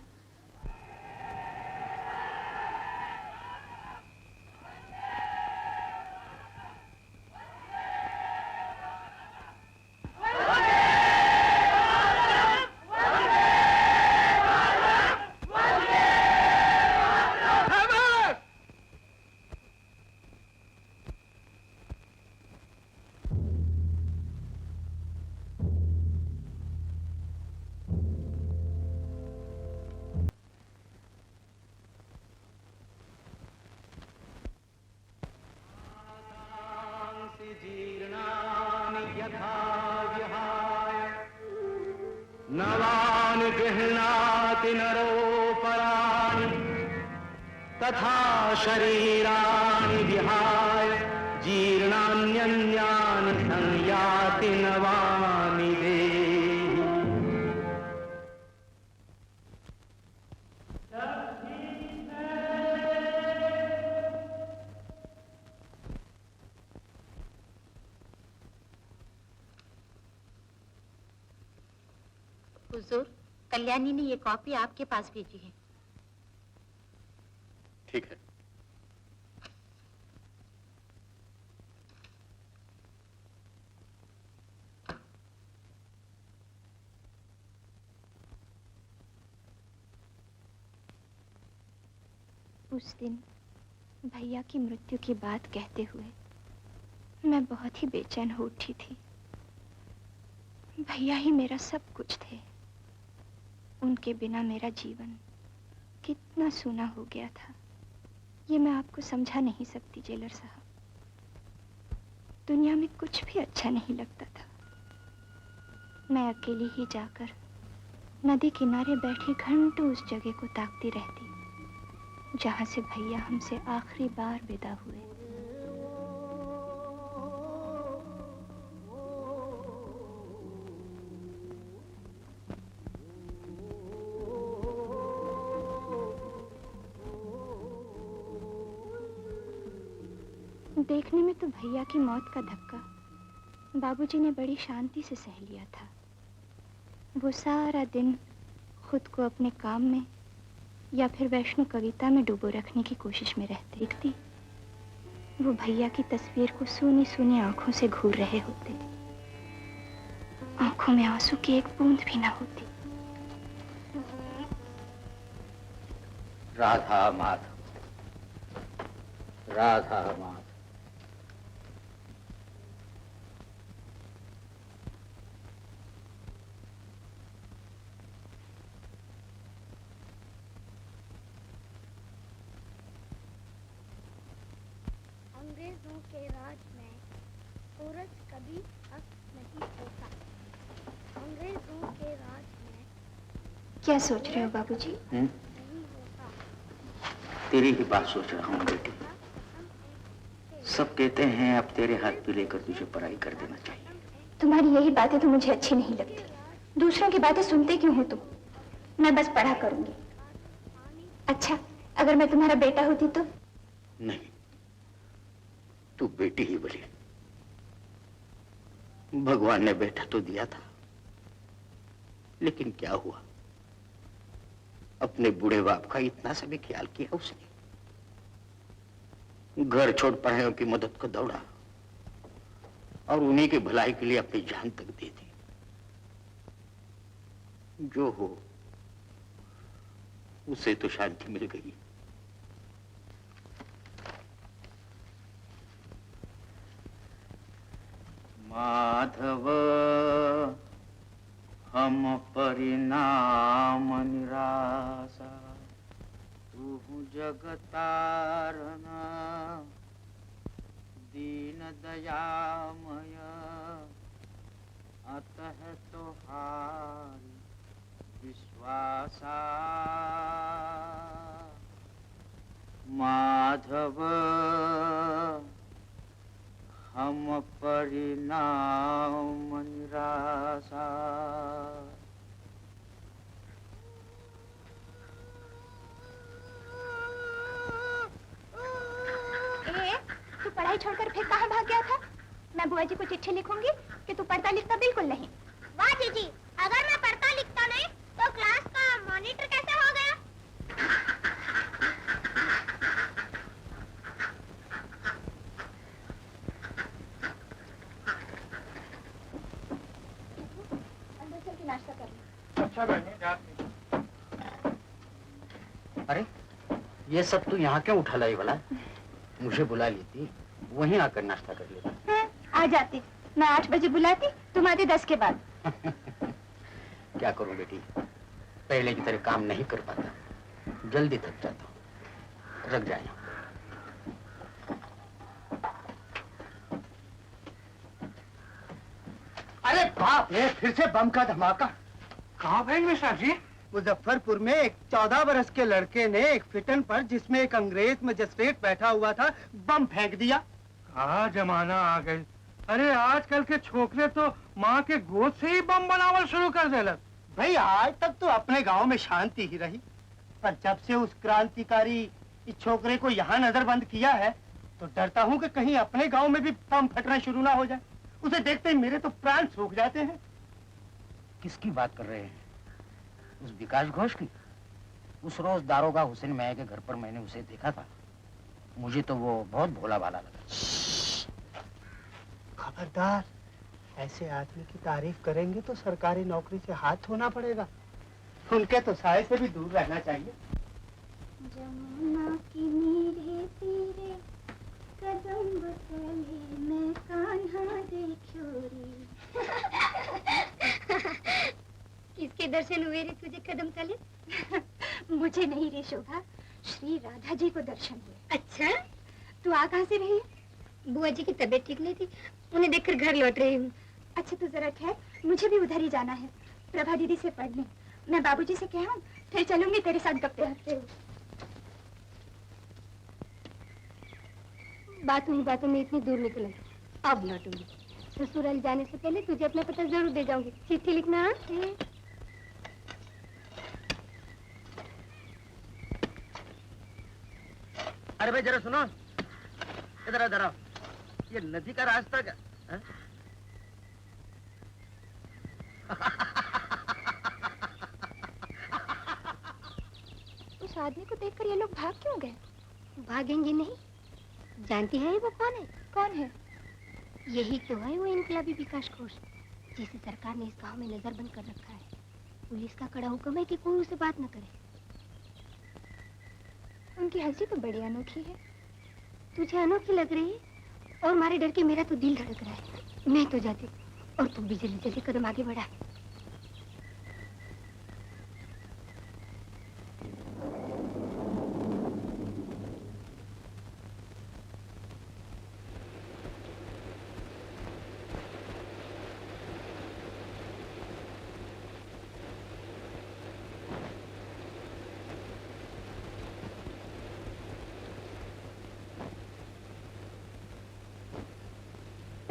नवानि गृह्णाति नरोपराणि तथा शरीराणि विहाय जीर्णान्यन्यानि संयाति नवानि देहि। हुजूर, कल्याणी ने ये कॉपी आपके पास भेजी है। ठीक है। उस दिन भैया की मृत्यु की बात कहते हुए मैं बहुत ही बेचैन हो उठी थी। भैया ही मेरा सब कुछ थे। उनके बिना मेरा जीवन कितना सूना हो गया था, ये मैं आपको समझा नहीं सकती जेलर साहब। दुनिया में कुछ भी अच्छा नहीं लगता था। मैं अकेली ही जाकर नदी किनारे बैठी घंटों उस जगह को ताकती रहती जहां से भैया हमसे आखिरी बार विदा हुए। देखने में तो भैया की मौत का धक्का बाबूजी ने बड़ी शांति से सह लिया था। वो सारा दिन खुद को अपने काम में या फिर वैष्णो कविता में डूबो रखने की कोशिश में रहते दिखती। वो भैया की तस्वीर को सूनी सूनी आंखों से घूर रहे होते। आंखों में आंसू की एक बूंद भी ना होती। राधा माधव, राधा माधव। अंग्रेजों के राज में सूरज कभी अस्त नहीं होता। अंग्रेजों के राज में क्या सोच रहे हो बाबूजी? नहीं होता। तेरी ही बात सोच रहा हूँ बेटी। सब कहते हैं अब तेरे हाथ पे लेकर तुझे पढ़ाई कर देना चाहिए। तुम्हारी यही बातें तो मुझे अच्छी नहीं लगती। दूसरों की बातें सुनते क्यों हो तुम? मैं बस पढ़ा करूंगी। अच्छा, अगर मैं तुम्हारा बेटा होती तो? नहीं, तू बेटी ही बनी। भगवान ने बेटा तो दिया था, लेकिन क्या हुआ? अपने बूढ़े बाप का इतना सा भी ख्याल किया उसने? घर छोड़ पढ़ाइयों की मदद को दौड़ा और उन्हीं की भलाई के लिए अपनी जान तक दे दी। जो हो, उसे तो शांति मिल गई। माधव हम परिणाम निराशा, तू जगतारण दीन दयामय, अतः तोहारी विश्वासा। माधव हम परिणाम निराशा। तू पढ़ाई छोड़कर फिर कहाँ भाग गया था? मैं बुआ जी को चिट्ठी लिखूंगी कि तू पढ़ता लिखता बिल्कुल नहीं। वाह जीजी, अगर मैं पढ़ता लिखता नहीं तो क्लास का मॉनिटर कैसे हो गया? अंदर चल के नाश्ता कर ले। अच्छा बहनी, जाती। अरे ये सब तू यहाँ क्यों उठा लाई भला? मुझे बुला लेती, वहीं आकर नाश्ता कर लेता। आ जाती। मैं 8 बजे बुलाती, तुम आते 10 के बाद। क्या करूं बेटी, पहले की तरह काम नहीं कर पाता, जल्दी थक जाता हूँ। रख जाए। अरे बाप रे, फिर से बम का धमाका। कहाँ भाई मिश्रा जी? मुजफ्फरपुर में एक 14 बरस के लड़के ने एक फिटन पर, जिसमें एक अंग्रेज मजिस्ट्रेट बैठा हुआ था, बम फेंक दिया। कहाँ जमाना आ गई। अरे आजकल के छोकरे तो माँ के गोद से ही बम बनावल शुरू कर देलक। भाई आज तक तो अपने गांव में शांति ही रही, पर जब से उस क्रांतिकारी इस छोकरे को यहाँ नजरबंद किया है, तो डरता हूँ कि कहीं अपने गांव में भी बम फटना शुरू ना हो जाए। उसे देखते ही मेरे तो प्राण सूख जाते हैं। किसकी बात कर रहे हैं? उस विकास घोष की? उस रोज दारोगा हुसैन मियां के घर पर मैंने उसे देखा था। मुझे तो वो बहुत भोला भाला लगा। खबरदार, ऐसे आदमी की तारीफ करेंगे तो सरकारी नौकरी से हाथ धोना पड़ेगा। उनके तो साए से भी दूर रहना चाहिए। जमुना की नीरे तीरे कदम बदले मैं कान्हा देखोरी। किसके दर्शन हुए रे तुझे कदम तले? मुझे नहीं रे शोभा, श्री राधा जी को दर्शन हुए। अच्छा, तू आ कहाँ से रही है? बुआ जी की तबीयत ठीक नहीं थी, उन्हें देखकर घर लौट रही हूँ। अच्छा तो जरा ठहर, मुझे भी उधर ही जाना है, प्रभा दीदी से पढ़ने। मैं बाबूजी से कहूँ, फिर चलूंगी तेरे साथ गप्पे हंसते हुए। बातों में इतनी दूर निकल आई, अब लौटूंगी। ससुराल जाने से पहले तुझे अपना पता जरूर दे जाऊंगी। चिट्ठी लिखना। हाँ? अरे भाई जरा सुनो, इधर इधर आओ। ये नदी का रास्ता क्या? उस आदमी को देखकर ये लोग भाग क्यों गए? भागेंगे नहीं। जानती है वो कौन है? कौन है? यही तो है वो इनकलाबी विकास घोष, जिसे सरकार ने इस गांव में नजरबंद कर रखा है। पुलिस का कड़ा हुक्म है कि कोई उसे बात न करे। उनकी हंसी तो बड़ी अनोखी है। तुझे अनोखी लग रही है, और मारे डर के मेरा तो दिल धड़क रहा है। मैं तो जाती, और तुम भी जल्दी जल्दी कदम आगे बढ़ा।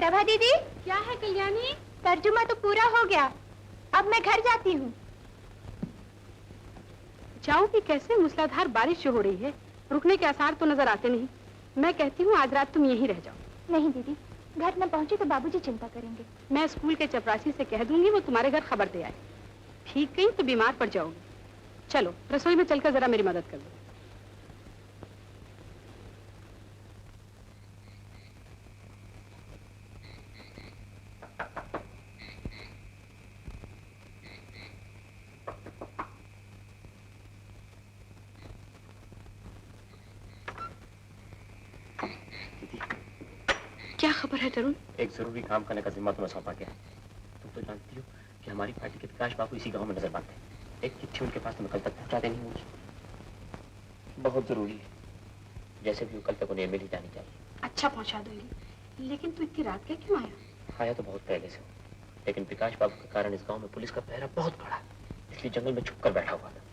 प्रभा दीदी, क्या है कल्याणी? तर्जुमा तो पूरा हो गया, अब मैं घर जाती हूँ। जाऊंगी कैसे? मूसलाधार बारिश जो हो रही है, रुकने के आसार तो नजर आते नहीं। मैं कहती हूँ आज रात तुम यहीं रह जाओ। नहीं दीदी, घर न पहुँचे तो बाबूजी चिंता करेंगे। मैं स्कूल के चपरासी से कह दूंगी, वो तुम्हारे घर खबर दे आए। ठीक गई तो बीमार पड़ जाओगी। चलो रसोई में चलकर जरा मेरी मदद कर दो। क्या खबर है तरुण? एक जरूरी काम करने का जिम्मा तुम्हें सौंपा गया है। तुम तो जानती हो कि हमारी पार्टी के प्रकाश बाबू इसी गांव में नजर आते हैं। एक चिट्ठी उनके पास तुम्हें कल तक पहुंचा देनी होगी। बहुत जरूरी है, जैसे भी वो कल तक उन्हें मिल ही जानी चाहिए। अच्छा पहुंचा दो। लेकिन तू इतनी रात का क्यों आया? आया तो बहुत पहले से हूँ, लेकिन प्रकाश बाबू के कारण इस गांव में पुलिस का पहरा बहुत बड़ा है, इसलिए जंगल में छुप कर बैठा हुआ था।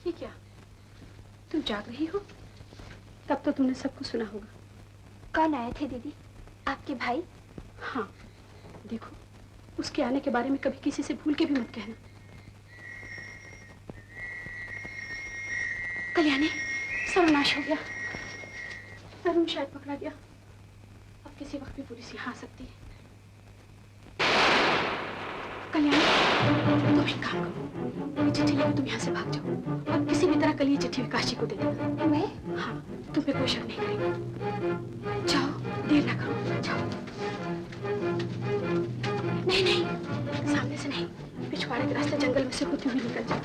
ये क्या? तुम जाग रही हो? तब तो तुमने सब कुछ सुना होगा। कौन आए थे दीदी? आपके भाई? हाँ, देखो उसके आने के बारे में कभी किसी से भूल के भी मत कहना। कल्याणी, सर्वनाश हो गया। तरुण शायद पकड़ा गया। अब किसी वक्त भी पुलिस यहाँ आ सकती है। कल्याणी, तुम एक काम करो, ये चिट्ठी लेकर तुम यहाँ से भाग जाओ और किसी भी तरह कल ये चिट्ठी विकास जी को दे देना। मैं? हाँ, तुम पे कोई शक नहीं करेंगे। जाओ, देर ना करो, जाओ। नहीं नहीं, सामने से नहीं, पिछवाड़े के रास्ते जंगल में से होती हुई निकल जाओ।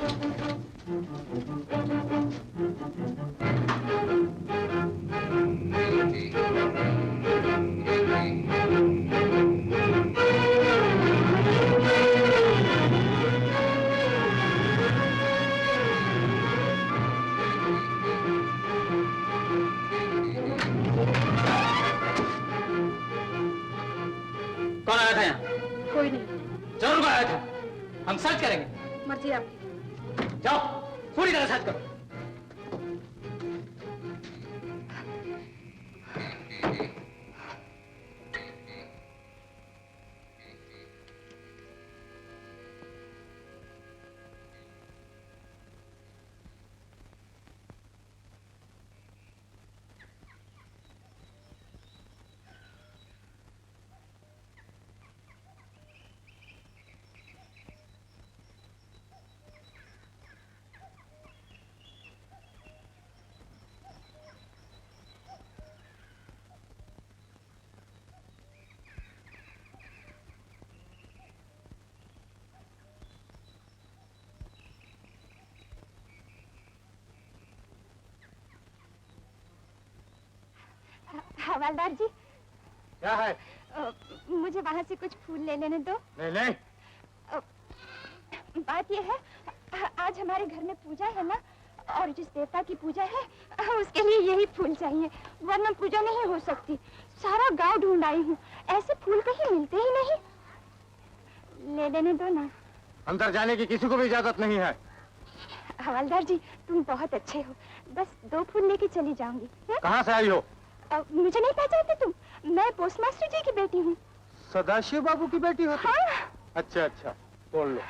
कौन आया था यहाँ? कोई नहीं। जरूर कोई आया था। हम सर्च करेंगे। मर्जी आपकी। जाओ, पूरी तरह सर्च करो। हवालदार जी, क्या है? मुझे वहाँ से कुछ फूल ले लेने दो। नहीं नहीं, बात यह है, आज हमारे घर में पूजा है ना, और जिस देवता की पूजा है उसके लिए यही फूल चाहिए, वरना पूजा नहीं हो सकती। सारा गांव ढूंढ आई हूँ, ऐसे फूल कहीं मिलते ही नहीं। ले लेने दो ना। अंदर जाने की किसी को भी इजाजत नहीं है। हवालदार जी, तुम बहुत अच्छे हो, बस 2 फूल लेके चली जाऊंगी। कहाँ से आई हो? मुझे नहीं पहचानते तुम? मैं पोस्टमास्टर जी की बेटी हूँ। सदाशिव बाबू की बेटी हो? हाँ। अच्छा अच्छा, बोल लो।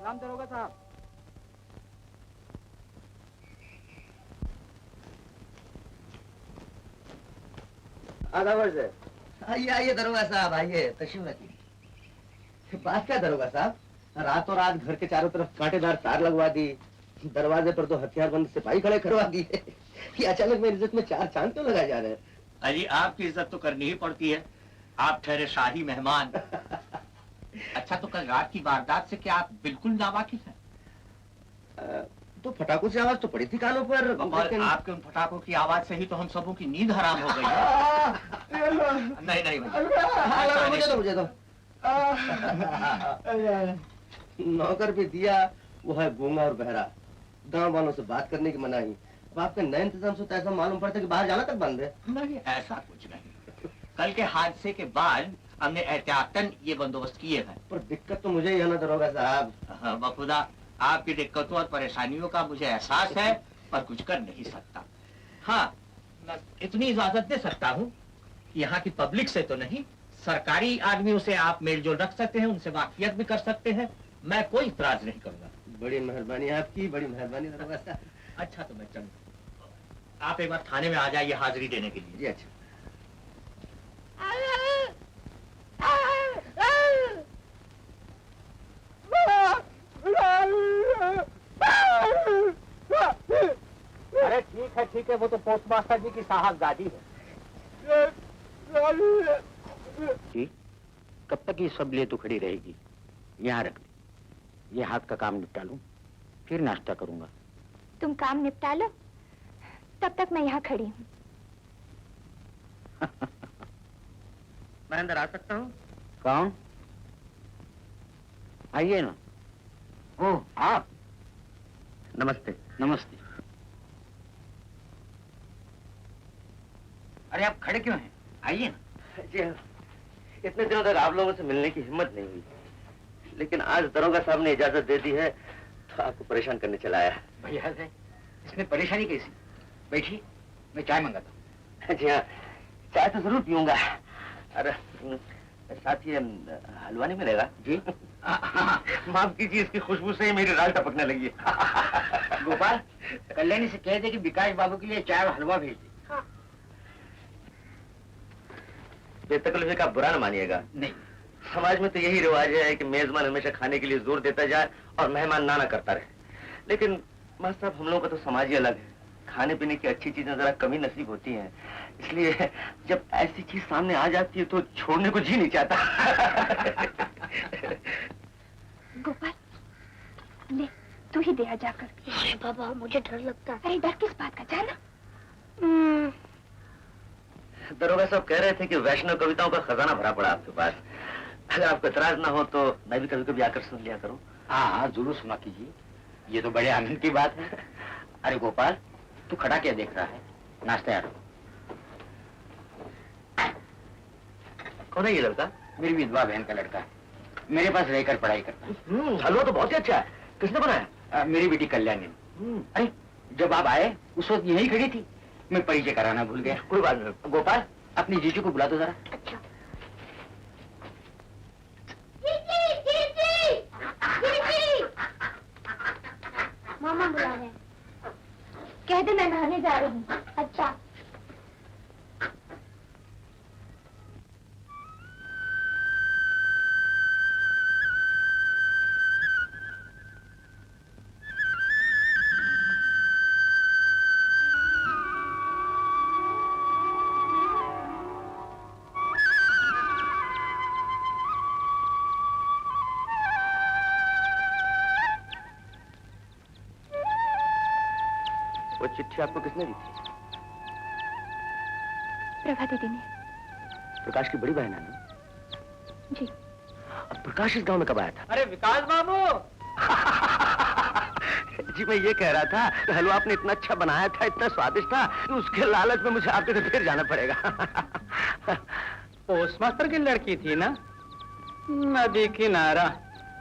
सलाम दरोगा साहब। आधा वर्ष है। आइए आइए दरोगा साहब, आइए तशरीफ रखिए। बात क्या दरोगा साहब, रातों रात घर के चारों तरफ कांटेदार तार लगवा दी, दरवाजे पर तो हथियारबंद सिपाही खड़े करवा दिए। ये अचानक मेरी इज्जत में चार चांद क्यों लगाए जा रहे हैं? अजी आपकी इज्जत तो करनी ही पड़ती है, आप ठहरे शाही मेहमान। अच्छा तो कल रात की वारदात से क्या आप बिल्कुल नावाकिफ हैं? तो फटाकों से आवाज तो पड़ी थी कानों पर। लेकिन... आपके उन फटाकों की आवाज से ही तो हम सबों की नींद हराम हो गई है। नहीं नहीं मुझे तो नौकर भी दिया, वो है गूंगा और बहरा, गांव वालों से बात करने की मनाही। अब आपके नए इंतजाम से तो ऐसा मालूम पड़ता है कि बाहर जाना तक बंद है। नहीं ऐसा कुछ नहीं, कल के हादसे के बाद हमने एहतियातन ये बंदोबस्त किए हैं। पर दिक्कत तो मुझे ही है ना दरोगा साहब। हाँ, बखुदा आपकी दिक्कतों और परेशानियों का मुझे एहसास है, पर कुछ कर नहीं सकता। हाँ, मैं इतनी इजाजत दे सकता हूँ, यहाँ की पब्लिक से तो नहीं, सरकारी आदमियों से आप मेलजोल रख सकते हैं, उनसे वाकियत भी कर सकते हैं, मैं कोई इतराज नहीं करूंगा। बड़ी मेहरबानी आपकी, बड़ी मेहरबानी दरोगा साहब। अच्छा तो मैं चलूं, आप एक बार थाने में आ जाइए हाजिरी देने के लिए। जी अच्छा। अरे ठीक है, वो तो पोस्टमास्टर जी की साहबजादी है। जी, कब तक ये सब लिए तो खड़ी रहेगी? यहाँ रख दे, ये हाथ का काम निपटा लूं, फिर नाश्ता करूंगा। तुम काम निपटा लो, तब तक मैं यहाँ खड़ी हूँ। मैं अंदर आ सकता हूँ? कौन? आइए ना। ओह आप, नमस्ते। नमस्ते। अरे आप खड़े क्यों हैं? आइए ना। जी हाँ, इतने दिनों तक आप लोगों से मिलने की हिम्मत नहीं हुई, लेकिन आज दरोगा साहब ने इजाजत दे दी है तो आपको परेशान करने चला आया। भैया है, इसमें परेशानी कैसी? बैठिए, मैं चाय मंगाता हूँ। जी हाँ, चाय तो जरूर पीऊंगा। अरे साथ ही हलवा नहीं मिलेगा? जी माफ कीजिए, इसकी खुशबू से ही मेरी राल टपकने लगी है। गोपाल, कल्याणी से कह दे कि विकास बाबू के लिए चाय और हलवा भेज दे। बेतकल्लुफी का बुरा न मानिएगा। नहीं, समाज में तो यही रिवाज है कि मेजबान हमेशा खाने के लिए जोर देता जाए और मेहमान ना करता रहे, लेकिन मास्टर साहब हम लोगों का तो समाज ही अलग है। खाने पीने की अच्छी चीजें जरा कमी नसीब होती हैं, इसलिए जब ऐसी चीज सामने आ जाती है तो छोड़ने को जी नहीं चाहता। गोपाल, ले तू ही दे जाकर। अरे बाबा मुझे डर लगता है। अरे डर किस बात का, जाना। दरोगा साहब कह रहे थे कि वैष्णव कविताओं का खजाना भरा पड़ा आपके पास, अगर आपको इतराज ना हो तो मैं भी कभी कभी आकर सुन लिया करूं। हाँ जरूर सुना कीजिए, ये तो बड़े आनंद की बात है। अरे गोपाल, तू खड़ा क्या देख रहा है? नाश्ता यार। कौन है ये लड़का? मेरी विधवा बहन का लड़का है, मेरे पास रहकर पढ़ाई करता है। हलवा तो बहुत ही अच्छा है, किसने बनाया? मेरी बेटी कल्याणी ने। अरे जब आप आए उस वक्त यही खड़ी थी, मैं परिचय कराना भूल गया। कोई बात नहीं। गोपाल, अपनी जीजू को बुला दो जरा। अच्छा। मामा बुला रहे हैं। कह दे मैं नहाने जा रही हूँ। अच्छा। वो चिट्ठी आपको किसने दी थी? प्रभा दीदी ने। प्रकाश की बड़ी बहन है ना? जी। अब प्रकाश इस गांव में कब आया था? अरे विकास बाबू। जी मैं ये कह रहा था कि हलवा आपने इतना अच्छा बनाया था, इतना स्वादिष्ट था कि उसके लालच में मुझे आपके घर फिर जाना पड़ेगा। पोस्टमास्टर की लड़की थी ना, नदी किनारा।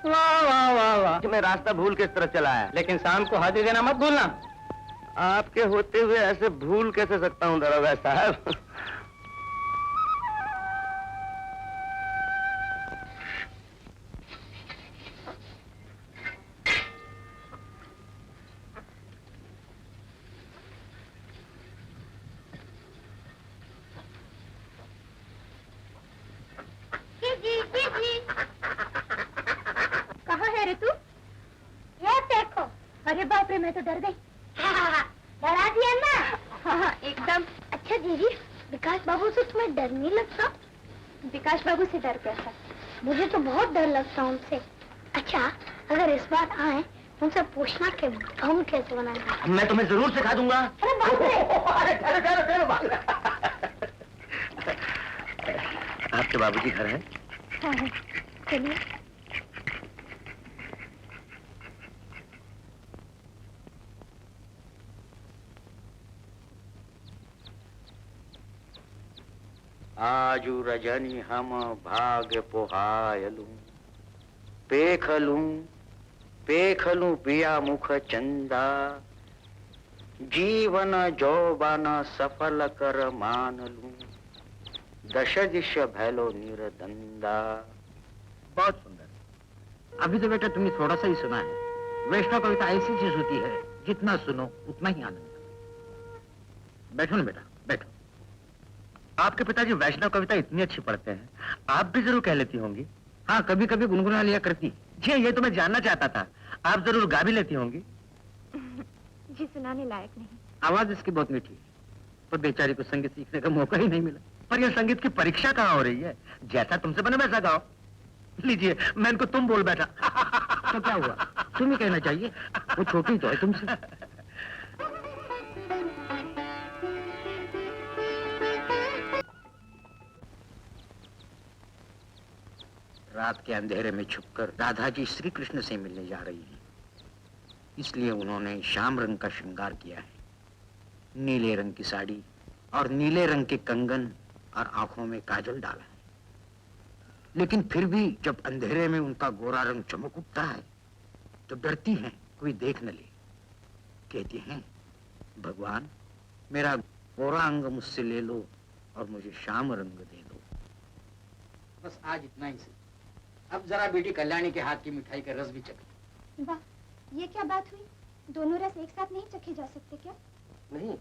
वाह वाह वाह वाह। मैं रास्ता भूल के इस तरफ चला आया, लेकिन शाम को हाजिर देना मत भूलना। आपके होते हुए ऐसे भूल कैसे सकता हूँ दरोगा साहब? कहाँ है रे मैं तो डर गई। डरा दिया ना? हाँ एकदम। अच्छा दीदी, विकास बाबू से तुम्हें डर नहीं लगता? विकास बाबू से डर कैसा? मुझे तो बहुत डर लगता उनसे। अच्छा अगर इस बार आए उनसे पूछना कि हम कैसे बनाएंगे। मैं तुम्हें जरूर सिखा दूंगा। अरे बाप रे। अरे ठहरो आपके बाबूजी घर है? हाँ है, चलिए। आजू रजनी हम भाग्य पोहायलू पेखलू पिया मुख चंदा जीवन जौबान सफल कर मानलू दश दिश भैलो निरदंदा। बहुत सुंदर। अभी तो बेटा तुमने थोड़ा सा ही सुना है। वैष्णव कविता ऐसी चीज होती है जितना सुनो उतना ही आनंद। बैठो ना बेटा, बैठो। आपके पिताजी वैष्णव कविता इतनी अच्छी पढ़ते हैं, आप भी जरूर कह लेती होंगी। हाँ, कभी कभी गुनगुना लिया करती। जी ये तो मैं जानना चाहता था, आप जरूर गा भी लेती होंगी। जी सुनाने लायक नहीं। आवाज इसकी बहुत मीठी, पर बेचारी को संगीत सीखने का मौका ही नहीं मिला। पर यह संगीत की परीक्षा कहाँ हो रही है? जैसा तुमसे बने वैसा गाओ। लीजिए, मैं इनको तुम बोल बैठा। तो क्या हुआ, तुम्हें कहना चाहिए, वो छोटी तो है तुमसे। रात के अंधेरे में छुपकर राधा जी श्री कृष्ण से मिलने जा रही हैं, इसलिए उन्होंने श्याम रंग का श्रृंगार किया है। नीले रंग की साड़ी और नीले रंग के कंगन और आंखों में काजल डाला है। लेकिन फिर भी जब अंधेरे में उनका गोरा रंग चमक उठता है तो डरती हैं कोई देख न ले। कहती हैं, भगवान मेरा गोरा अंग मुझसे ले लो और मुझे श्याम रंग दे दो। बस आज इतना ही सही। अब जरा बेटी कल्याणी के हाथ की मिठाई का रस भी चखे। वाह, ये क्या बात हुई? दोनों रस एक साथ नहीं चखे जा सकते क्या? नहीं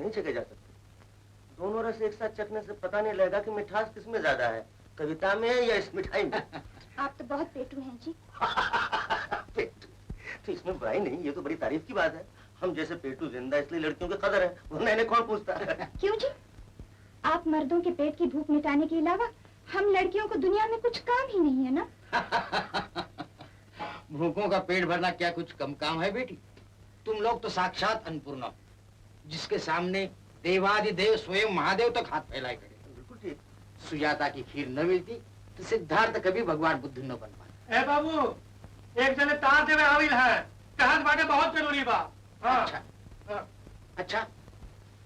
चखे जा सकते। दोनों रस एक साथ चखने से पता नहीं लगेगा कि मिठास किसमें ज्यादा है, कविता में या इस मिठाई में। आप तो बहुत पेटू हैं जी। पेटू तो इसमें बुराई नहीं, ये तो बड़ी तारीफ की बात है। हम जैसे पेटू जिंदा इसलिए लड़कियों की कदर है, वरना इन्हें कौन पूछता है। क्यों जी? आप मर्दों के पेट की भूख मिटाने के अलावा हम लड़कियों को दुनिया में कुछ काम ही नहीं है ना? भूखों का पेट भरना क्या कुछ कम काम है बेटी? तुम लोग तो साक्षात अन्नपूर्णा, जिसके सामने देवादिदेव स्वयं महादेव तक हाथ फैलाए खड़े। बिल्कुल ठीक। सुजाता की खीर न मिलती तो सिद्धार्थ कभी भगवान बुद्ध न बन पाते। ए बाबू, एक जने तार देवे आविल है, कहत बाटे बहुत जरूरी बा। हाँ। अच्छा,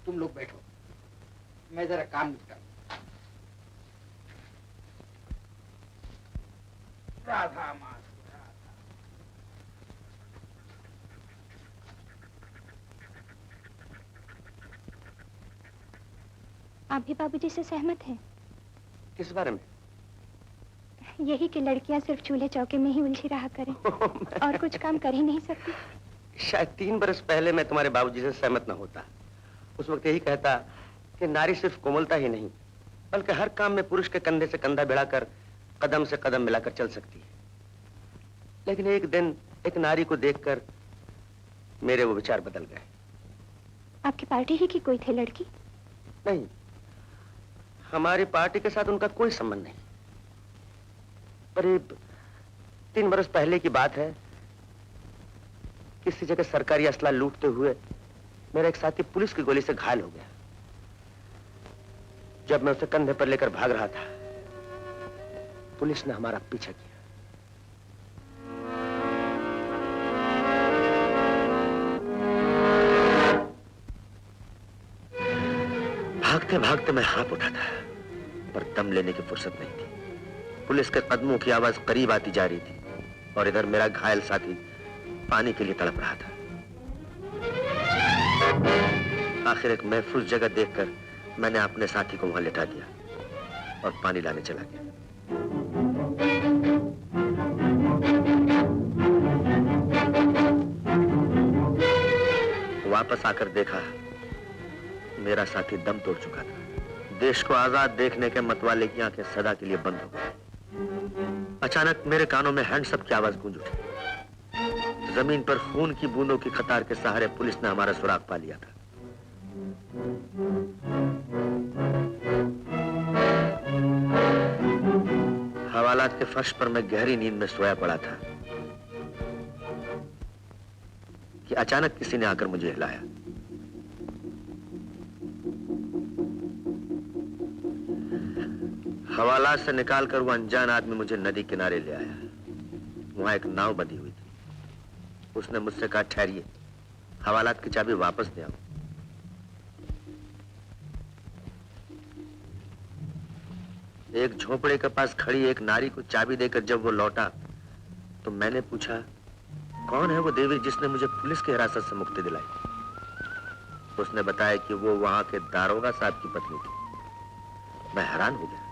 तुम लोग बैठो, मैं जरा काम निपटा। राधा माँ आप भी बाबूजी से सहमत हैं? किस बारे में? यही कि लड़कियां सिर्फ चूल्हे चौके में ही उलझी रहा करें और कुछ काम कर ही नहीं सकती। शायद 3 बरस पहले मैं तुम्हारे बाबूजी से सहमत न होता। उस वक्त यही कहता कि नारी सिर्फ कोमलता ही नहीं, बल्कि हर काम में पुरुष के कंधे से कंधा भिड़ाकर कदम से कदम मिलाकर चल सकती है। लेकिन एक दिन एक नारी को देखकर मेरे वो विचार बदल गए। आपकी पार्टी ही की कोई थे लड़की? नहीं, हमारी पार्टी के साथ उनका कोई संबंध नहीं। करीब 3 बरस पहले की बात है। किसी जगह सरकारी असला लूटते हुए मेरा एक साथी पुलिस की गोली से घायल हो गया। जब मैं उसे कंधे पर लेकर भाग रहा था, पुलिस ने हमारा पीछा किया। भागते भागते मैं हाफ उठा था, पर दम लेने की फुर्सत नहीं थी। पुलिस के कदमों की आवाज करीब आती जा रही थी और इधर मेरा घायल साथी पानी के लिए तड़प रहा था। आखिर एक महफूज जगह देखकर मैंने अपने साथी को वहां लिटा दिया और पानी लाने चला गया। वापस आकर देखा, मेरा साथी दम तोड़ चुका था। देश को आजाद देखने के मतवाले की आंखें सदा के लिए बंद हो गई। अचानक मेरे कानों में हैंड्स अप की आवाज गूंज उठी। जमीन पर खून की बूंदों की कतार के सहारे पुलिस ने हमारा सुराग पा लिया था। हवालात के फर्श पर मैं गहरी नींद में सोया पड़ा था कि अचानक किसी ने आकर मुझे हिलाया। हवालात से निकालकर वो अनजान आदमी मुझे नदी किनारे ले आया। वहां एक नाव बंधी हुई थी। उसने मुझसे कहा, ठहरिए, हवालात की चाबी वापस दे आओ। एक झोपड़े के पास खड़ी एक नारी को चाबी देकर जब वो लौटा तो मैंने पूछा, कौन है वो देवी जिसने मुझे पुलिस की हिरासत से मुक्ति दिलाई? उसने बताया कि वो वहां के दारोगा साहब की पत्नी थी। मैं हैरान हो गया।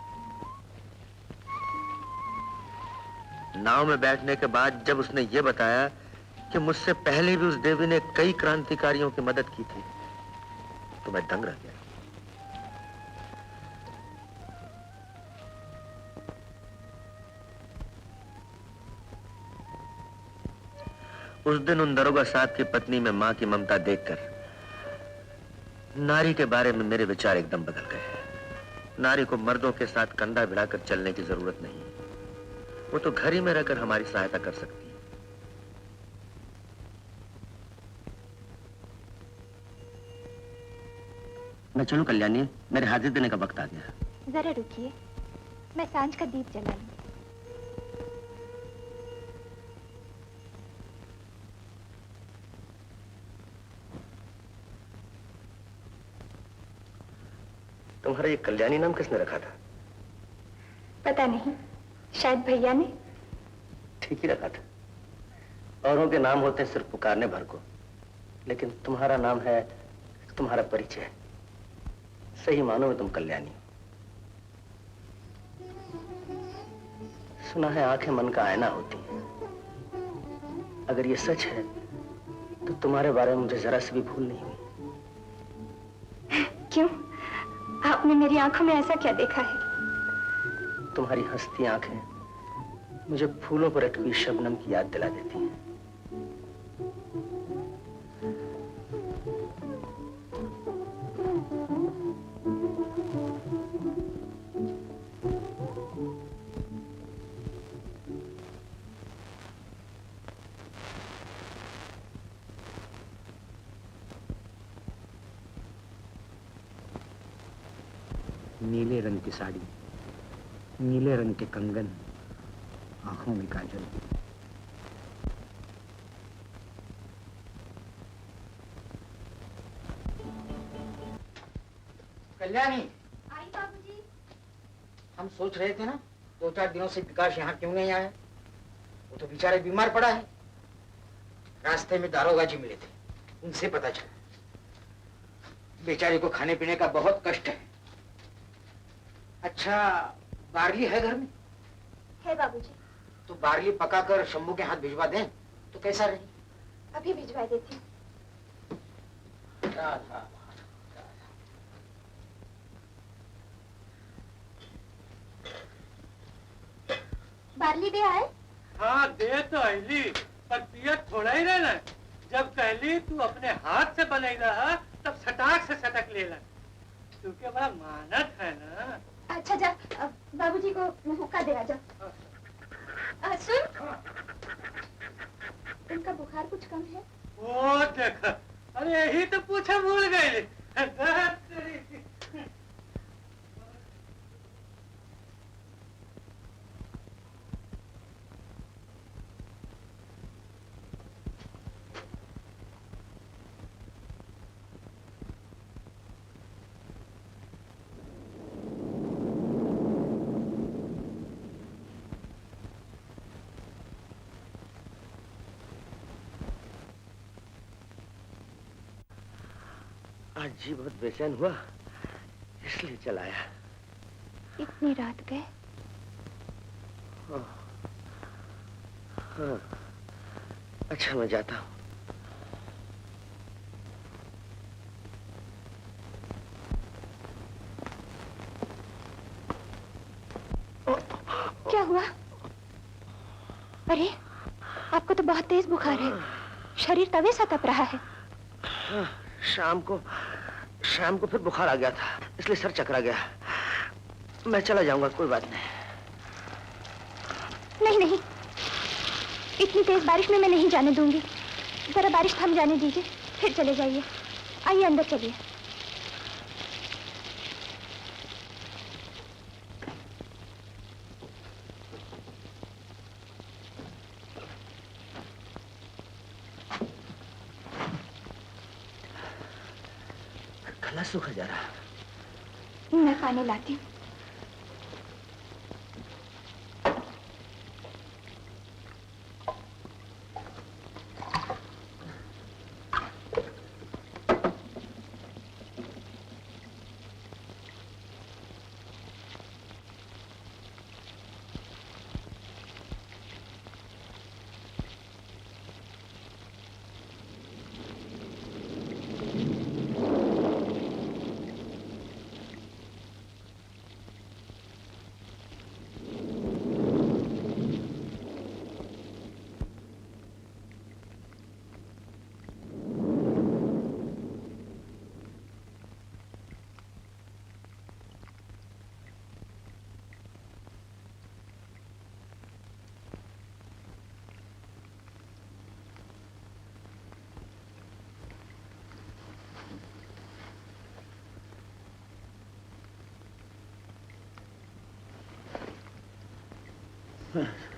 नाव में बैठने के बाद जब उसने ये बताया कि मुझसे पहले भी उस देवी ने कई क्रांतिकारियों की मदद की थी तो मैं दंग रह गया। उस दिन उन दरोगा साहब की पत्नी में मां की ममता देखकर नारी के बारे में मेरे विचार एकदम बदल गए। नारी को मर्दों के साथ कंधा भिड़ाकर चलने की जरूरत नहीं है। वो तो घर ही में रहकर हमारी सहायता कर सकती है। मैं चलूं कल्याणी? मेरे हाजिर देने का वक्त आ गया। जरा रुकिए, मैं सांझ का दीप जला लूं। तुम्हारा ये कल्याणी नाम किसने रखा था? पता नहीं, शायद भैया ने। ठीक ही रखा था। औरों के नाम होते हैं सिर्फ पुकारने भर को, लेकिन तुम्हारा नाम है तुम्हारा परिचय। सही मानो में तुम कल्याणी हो। सुना है आंखें मन का आईना होती हैं। अगर ये सच है तो तुम्हारे बारे में मुझे जरा सी भी भूल नहीं हुई। क्यों? आपने मेरी आंखों में ऐसा क्या देखा है? तुम्हारी हंसती आंखें मुझे फूलों पर अटकी हुई शबनम की याद दिला देती हैं। नीले रंग की साड़ी, नीले रंग के कंगन, आंखों में काजल। कल्याणी, आई बाबूजी। हम सोच रहे थे ना 2-4 दिनों से विकास यहाँ क्यों नहीं आया। वो तो बेचारे बीमार पड़ा है। रास्ते में दारोगा जी मिले थे, उनसे पता चला बेचारे को खाने पीने का बहुत कष्ट है। अच्छा, बार्ली है घर में? है बाबूजी। तो बार्ली पकाकर शंभू के हाथ भिजवा दें तो कैसा रहे? अभी भिजवा देती हूँ। राधा। बार्ली दे आए? हाँ दे तो आईली, पर पियत थोड़ा ही रहना। जब कहली तू अपने हाथ से बनाई रहा तब सटाक से सटक ले ला, क्योंकि बड़ा मानत है ना। अच्छा जा, बाबूजी को हुक्का दे आजा। सुन, उनका बुखार कुछ कम है? वो देखा, अरे यही तो पूछा भूल गई। आज जी बहुत बेचैन हुआ, इसलिए चलाया। इतनी रात गए? हाँ, अच्छा मैं जाता हूँ। क्या हुआ? अरे आपको तो बहुत तेज बुखार है, शरीर तवे सा तप रहा है। शाम को फिर बुखार आ गया था, इसलिए सर चकरा गया। मैं चला जाऊंगा, कोई बात नहीं। नहीं नहीं, इतनी तेज बारिश में मैं नहीं जाने दूंगी। जरा बारिश थम जाने दीजिए, फिर चले जाइए। आइए अंदर चलिए। गला सूखा जा रहा। मैं पानी लाती हूँ।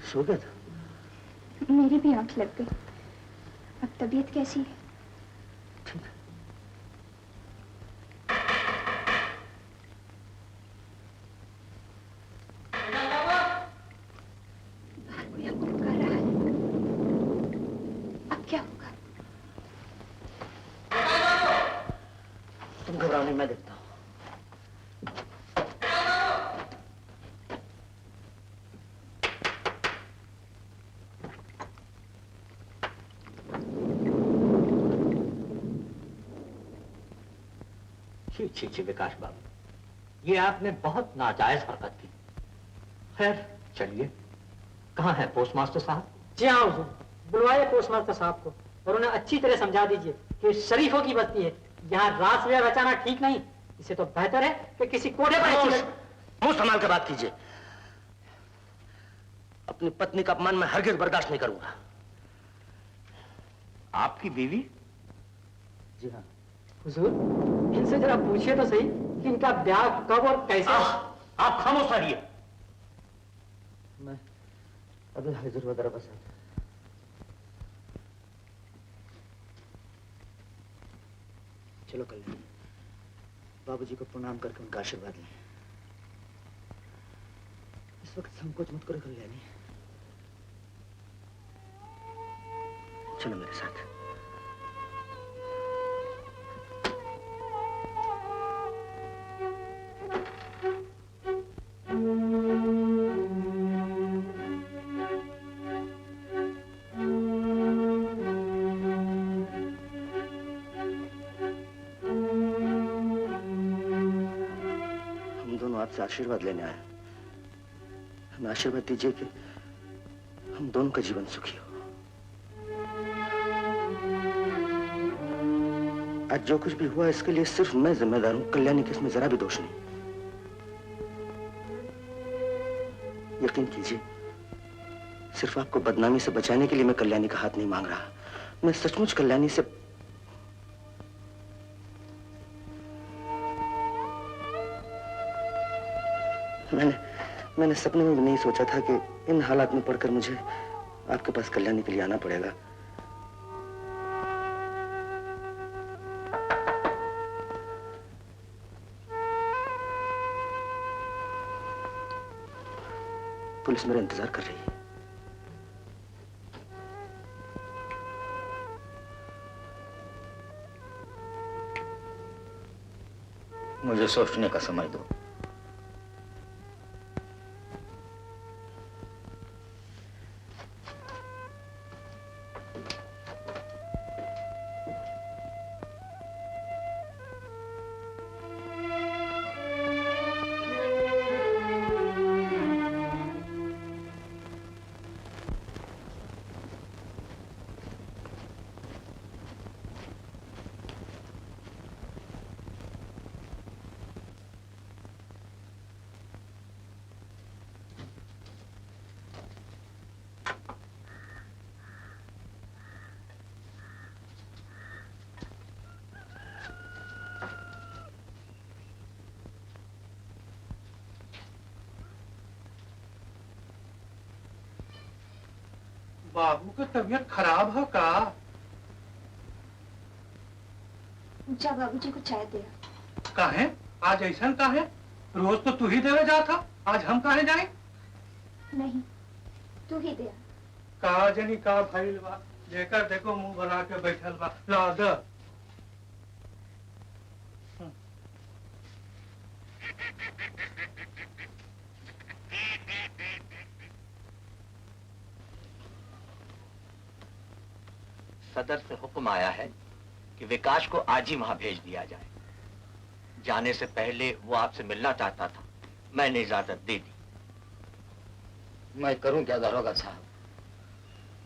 सो गया था। मेरी भी आंख लग गई। अब तबीयत कैसी है? ठीक है। बाहर कोई हमको पुकार रहा है। अब क्या होगा? तुम घबराओ नहीं, मैं देखता हूँ। छी विकास बाबू, ये आपने बहुत नाजायज हरकत की। खैर चलिए, कहाँ है पोस्टमास्टर साहब? जी हाँ हुजूर, बुलवाइए पोस्टमास्टर साहब को और उन्हें अच्छी तरह समझा दीजिए कि शरीफों की बस्ती है, यहाँ रास व्यय बचाना ठीक नहीं। इसे तो बेहतर है कि किसी कोने पर मुंह संभाल कर बात कीजिए। अपनी पत्नी का अपमान मैं हरगिज बर्दाश्त नहीं करूंगा। आपकी बीवी? जी हाँ। हुजूर, इनसे जरा पूछिए तो सही कि इनका ब्याह कब और कैसे। आप खामोश रहिए। मैं अभी हाजिर वगैरह बस। चलो कल्याणी, बाबूजी को प्रणाम करके उनका आशीर्वाद लें। इस वक्त संकोच मत करो कल्याणी, चलो मेरे साथ। आपसे आशीर्वाद लेने आए। हमें आशीर्वाद दीजिए कि हम दोनों का जीवन सुखी हो। आज जो कुछ भी हुआ इसके लिए सिर्फ मैं जिम्मेदार हूं, कल्याणी के इसमें जरा भी दोष नहीं। यकीन कीजिए, सिर्फ आपको बदनामी से बचाने के लिए मैं कल्याणी का हाथ नहीं मांग रहा। मैं सचमुच कल्याणी से मैंने सपने में भी नहीं सोचा था कि इन हालात में पड़कर मुझे आपके पास कल्याणी के लिए आना पड़ेगा। पुलिस मेरा इंतजार कर रही है। मुझे सोचने का समय दो। बाबू की तबीयत खराब है का? जा बाबूजी को चाय दिया। काहे? आज ऐसा काहे? रोज तो तू ही देवे जाता, आज हम काहे जाए? नहीं, तू ही दिया। का जनी का भइल बा, लेकर देखो मुंह बना के बैठल बा। ला दे। सदर से हुक्म आया है कि विकास को आज ही वहां भेज दिया जाए। जाने से पहले वो आपसे मिलना चाहता था, मैंने इजाजत दे दी। मैं करूं क्या दारोगा साहब,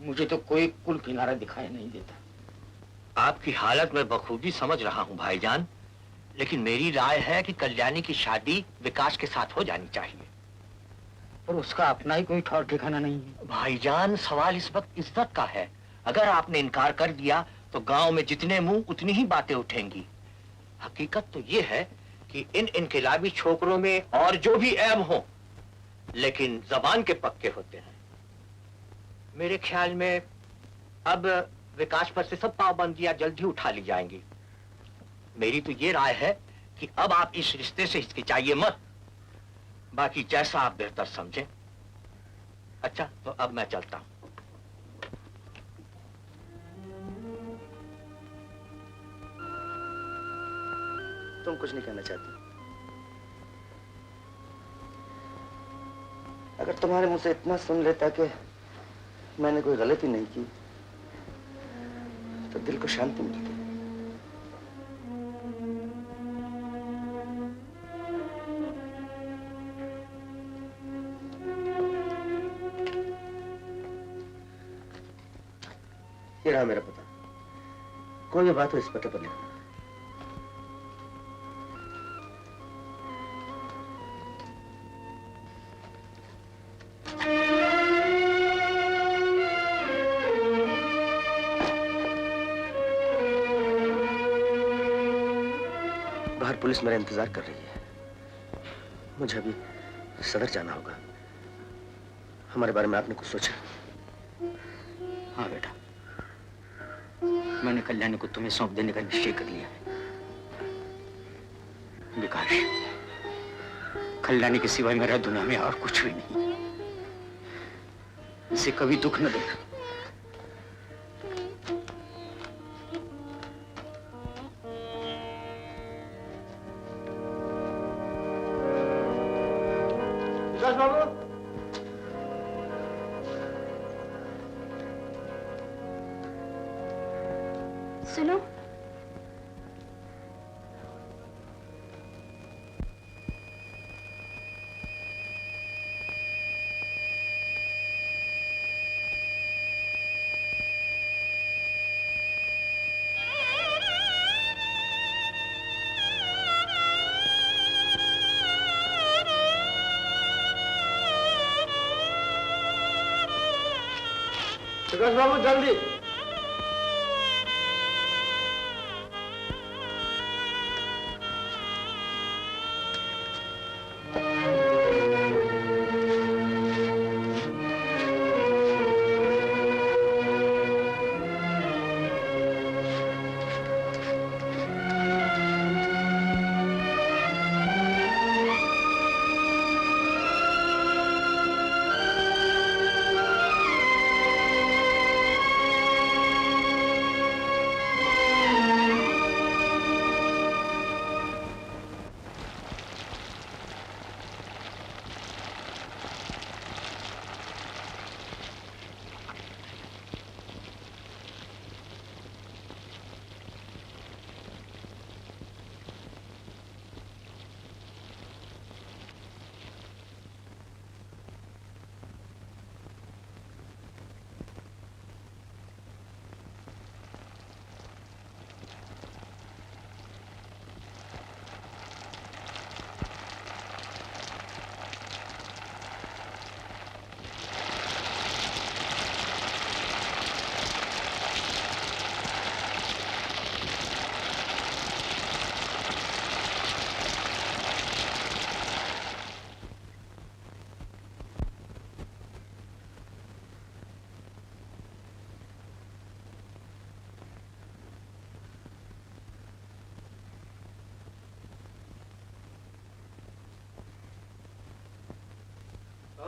मुझे तो कोई कुल किनारा दिखाई नहीं देता। आपकी हालत मैं बखूबी समझ रहा हूं भाईजान, लेकिन मेरी राय है कि कल्याणी की शादी विकास के साथ हो जानी चाहिए। पर उसका अपना ही कोई ठौर ठिकाना नहीं है। भाईजान, सवाल इस वक्त इज्जत का है। अगर आपने इनकार कर दिया तो गांव में जितने मुंह उतनी ही बातें उठेंगी। हकीकत तो ये है कि इन इनकलाबी छोकरों में और जो भी ऐब हो, लेकिन जबान के पक्के होते हैं। मेरे ख्याल में अब विकास पर से सब पाबंदियां जल्द ही उठा ली जाएंगी। मेरी तो ये राय है कि अब आप इस रिश्ते से हिचकिचाइए मत, बाकी जैसा आप बेहतर समझें। अच्छा, तो अब मैं चलता हूं। तुम कुछ नहीं कहना चाहती? अगर तुम्हारे मुंह से इतना सुन लेता कि मैंने कोई गलती नहीं की, तो दिल को शांति मिलती। ये रहा मेरा पता, कोई भी बात हो इस पते पर लिखना। बाहर पुलिस मेरा इंतजार कर रही है, मुझे अभी सदर जाना होगा। हमारे बारे में आपने कुछ सोचा? हाँ बेटा, मैंने कल्याणी को तुम्हें सौंप देने का निश्चय कर लिया है। विकास, कल्याणी के सिवाय मेरा दुनिया में और कुछ भी नहीं। इसे कभी दुख न देना। विकास बाबू, सुनो, विकास बाबू जल्दी।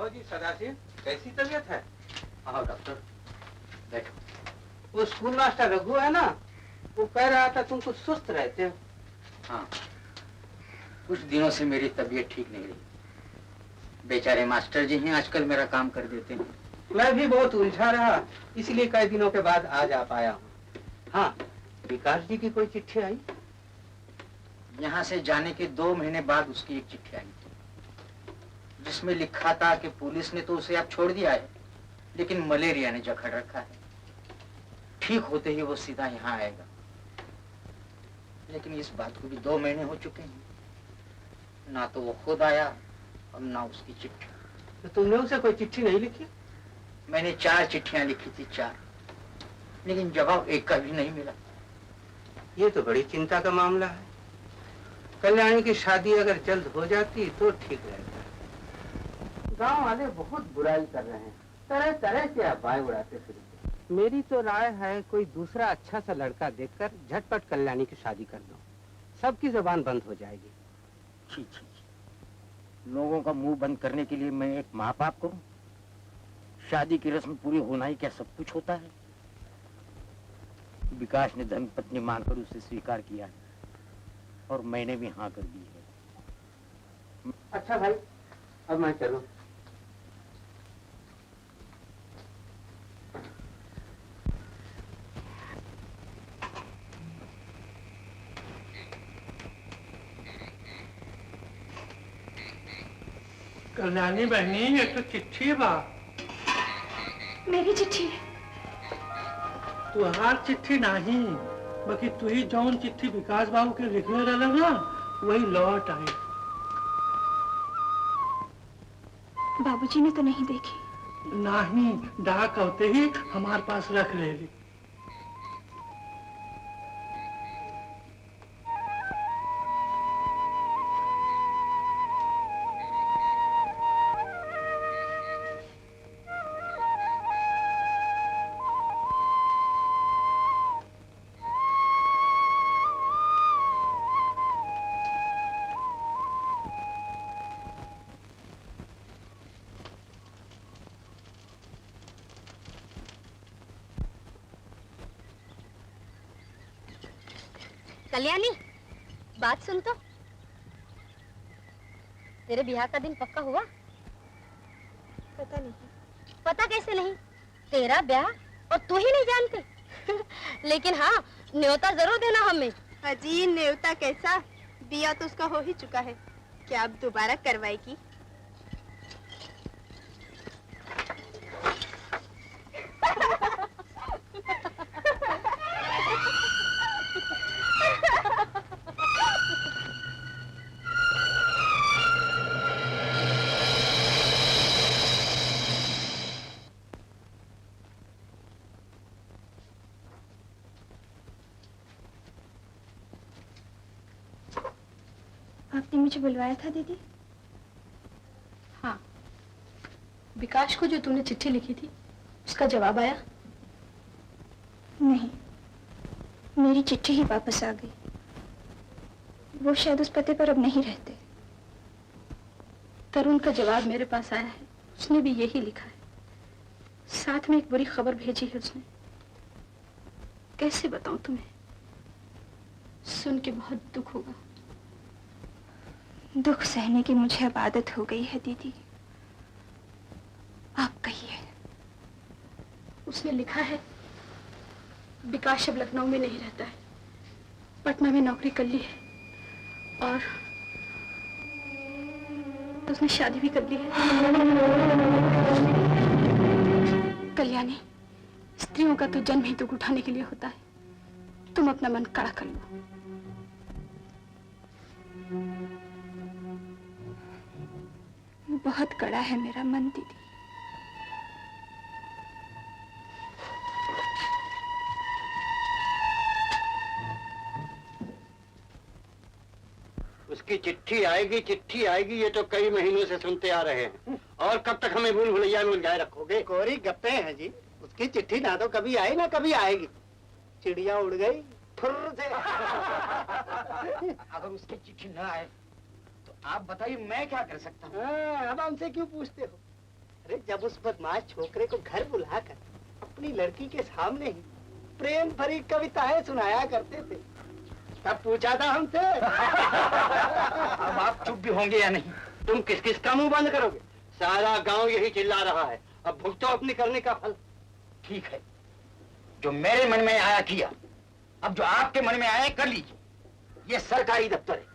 कहो जी सदाशिव, कैसी तबीयत है? हाँ डॉक्टर बैठो। वो स्कूल मास्टर रघु है ना, वो कह रहा था तुम कुछ सुस्त रहते हो। हाँ, कुछ दिनों से मेरी तबीयत ठीक नहीं रही। बेचारे मास्टर जी हैं आजकल मेरा काम कर देते हैं। मैं भी बहुत उलझा रहा, इसलिए कई दिनों के बाद आज आ पाया हूँ। हाँ, विकास जी की कोई चिट्ठी आई? यहाँ से जाने के 2 महीने बाद उसकी एक चिट्ठी आई थी, जिसमें लिखा था कि पुलिस ने तो उसे अब छोड़ दिया है, लेकिन मलेरिया ने जकड़ रखा है। ठीक होते ही वो सीधा यहाँ आएगा। लेकिन इस बात को भी 2 महीने हो चुके हैं, ना तो वो खुद आया और ना उसकी चिट्ठी। तो तुमने उसे कोई चिट्ठी नहीं लिखी? मैंने 4 चिट्ठियां लिखी थी, 4, लेकिन जवाब एक का भी नहीं मिला। ये तो बड़ी चिंता का मामला है। कल्याणी की शादी अगर जल्द हो जाती तो ठीक रहता। गांव वाले बहुत बुराई कर रहे हैं, तरह तरह के अफवाहें उड़ाते फिरते। मेरी तो राय है कोई दूसरा अच्छा सा लड़का देखकर झटपट कल्याणी की शादी कर दो, सबकी जुबान बंद हो जाएगी। छी छी, लोगों का मुंह बंद करने के लिए मैं एक महापाप करूं? शादी की रस्म पूरी होना ही क्या सब कुछ होता है? विकास ने धर्मपत्नी मानकर उसे स्वीकार किया है और मैंने भी हाँ कर दी है। अच्छा भाई, अब मैं चलूं। कल्याणी बहनी, एक तो चिट्ठी बा। मेरी चिट्ठी है। तुहार चिट्ठी नहीं, बाकी तू ही जौन चिट्ठी विकास बाबू के लिखले रहला ना, वही लौट आई। बाबूजी ने तो नहीं देखी? नहीं, डाक होते ही हमारे पास रख ले ली। कल्याणी, बात सुन तो। तेरे ब्याह का दिन पक्का हुआ? पता नहीं। पता कैसे नहीं? तेरा ब्याह और तू ही नहीं जानते? लेकिन हाँ, न्योता जरूर देना हमें। अजी, न्योता कैसा? ब्याह तो उसका हो ही चुका है, क्या अब दोबारा करवाएगी? आपने मुझे बुलवाया था दीदी? हाँ, विकास को जो तुमने चिट्ठी लिखी थी उसका जवाब आया? नहीं, मेरी चिट्ठी ही वापस आ गई। वो शायद उस पते पर अब नहीं रहते। तरुण का जवाब मेरे पास आया है, उसने भी यही लिखा है। साथ में एक बुरी खबर भेजी है उसने। कैसे बताऊं तुम्हें? सुन के बहुत दुख होगा। दुख सहने की मुझे अब आदत हो गई है दीदी। आप कहिए। उसने लिखा है विकास अब लखनऊ में नहीं रहता है, पटना में नौकरी कर ली है और उसने शादी भी कर ली है। कल्याणी, स्त्रियों का तो जन्म ही दुख उठाने के लिए होता है। तुम अपना मन कड़ा कर लो। बहुत कड़ा है मेरा मन दीदी। उसकी चिट्ठी आएगी, ये तो कई महीनों से सुनते आ रहे हैं। और कब तक हमें भूल भुलैया में उलझाए रखोगे? कोरी गप्पे हैं जी, उसकी चिट्ठी ना तो कभी आई ना कभी आएगी। चिड़िया उड़ गई फुर्र से। अगर उसकी चिट्ठी न आए तो आप बताइए मैं क्या कर सकता हूँ? अब हमसे क्यों पूछते हो? अरे जब उस बदमाश छोकरे को घर बुलाकर अपनी लड़की के सामने ही प्रेम भरी कविताएं सुनाया करते थे, तब पूछा था हमसे। अब आप चुप भी होंगे या नहीं? तुम किस किस का मुंह बंद करोगे? सारा गांव यही चिल्ला रहा है, अब भुगतो अपनी करने का फल। ठीक है, जो मेरे मन में आया किया, अब जो आपके मन में आया कर लीजिए। ये सरकारी दफ्तर है,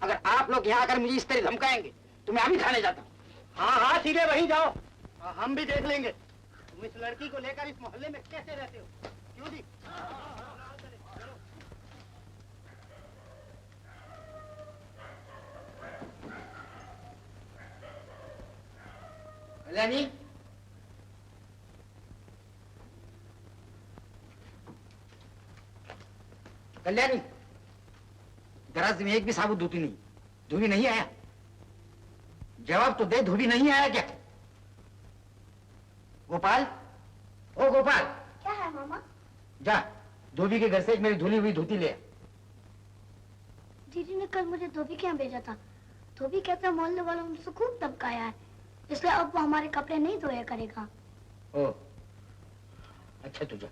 अगर आप लोग यहाँ आकर मुझे इस तरह धमकाएंगे तो मैं अभी थाने जाता हूँ। हाँ हाँ सीधे वहीं जाओ, हम भी देख लेंगे तुम इस लड़की को लेकर इस मोहल्ले में कैसे रहते हो। क्यों जी? कल्याणी, कल्याणी, दराज में एक भी साबुत धोबी नहीं, धोबी नहीं आया। जवाब तो दे, धोबी नहीं आया क्या? गोपाल, ओ गोपाल, क्या है मामा? जा धोबी के घर से एक मेरी धुली हुई धोती ले आ। दीदी ने कल मुझे धोबी के यहाँ भेजा था। धोबी कहता मोहल्ले वालों ने मुझसे खूब धमकाया है, इसलिए अब वो हमारे कपड़े नहीं धोया करेगा। ओ, अच्छा तू जा।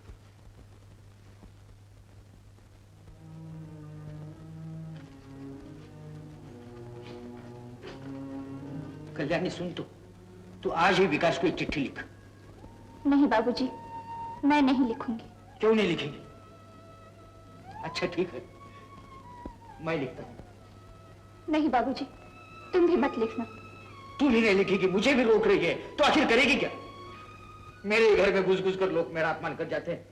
कल्याणी सुन, तू आज ही विकास को एक चिट्ठी लिख। नहीं बाबूजी, मैं नहीं लिखूंगी। क्यों नहीं लिखेगी? अच्छा ठीक है, मैं लिखता हूँ। नहीं बाबूजी, तुम भी मत लिखना। तू नहीं लिखेगी, मुझे भी रोक रही है, तो आखिर करेगी क्या? मेरे घर में घुस घुस कर लोग मेरा अपमान कर जाते हैं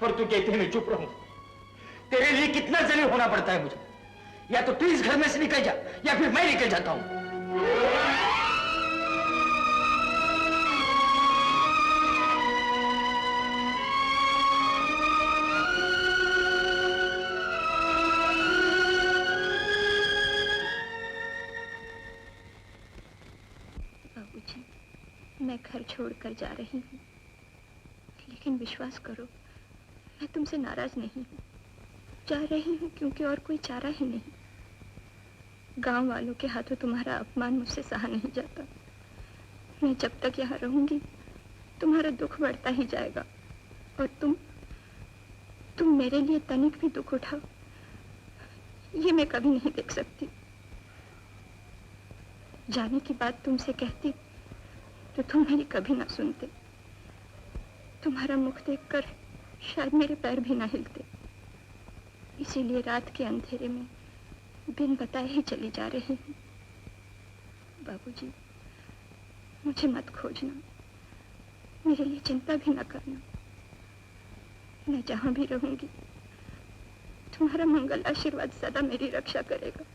और तू कहते हैं मैं चुप रहूं। तेरे लिए कितना जलील होना पड़ता है मुझे। या तो तू इस घर में से निकल जा या फिर मैं निकल जाता हूं। मैं घर छोड़कर जा रही हूँ, लेकिन विश्वास करो मैं तुमसे नाराज नहीं हूँ। जा रही हूँ क्योंकि और कोई चारा ही नहीं। गांव वालों के हाथों तुम्हारा अपमान मुझसे सहा नहीं जाता। मैं जब तक यहाँ रहूंगी तुम्हारा दुख बढ़ता ही जाएगा और तुम मेरे लिए तनिक भी दुख उठाओ, ये मैं कभी नहीं देख सकती। जाने की बात तुमसे कहती तो तुम मेरी कभी ना सुनते। तुम्हारा मुख देखकर शायद मेरे पैर भी ना हिलते। इसीलिए रात के अंधेरे में बिन बताए ही चली जा रही हूँ। बाबूजी, मुझे मत खोजना, मेरे लिए चिंता भी ना करना। मैं जहां भी रहूंगी तुम्हारा मंगल आशीर्वाद सदा मेरी रक्षा करेगा।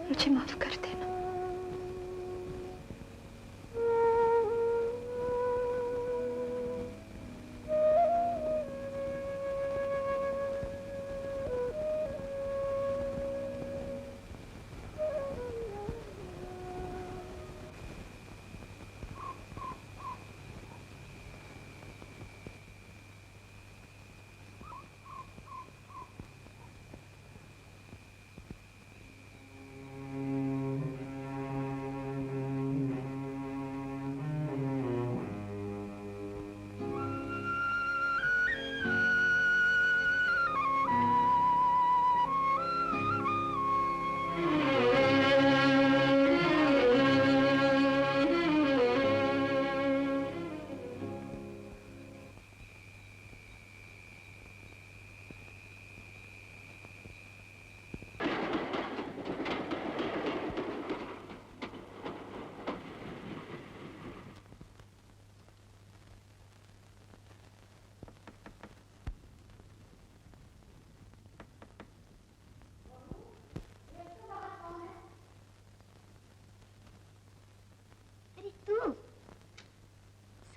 मुझे माफ कर देना।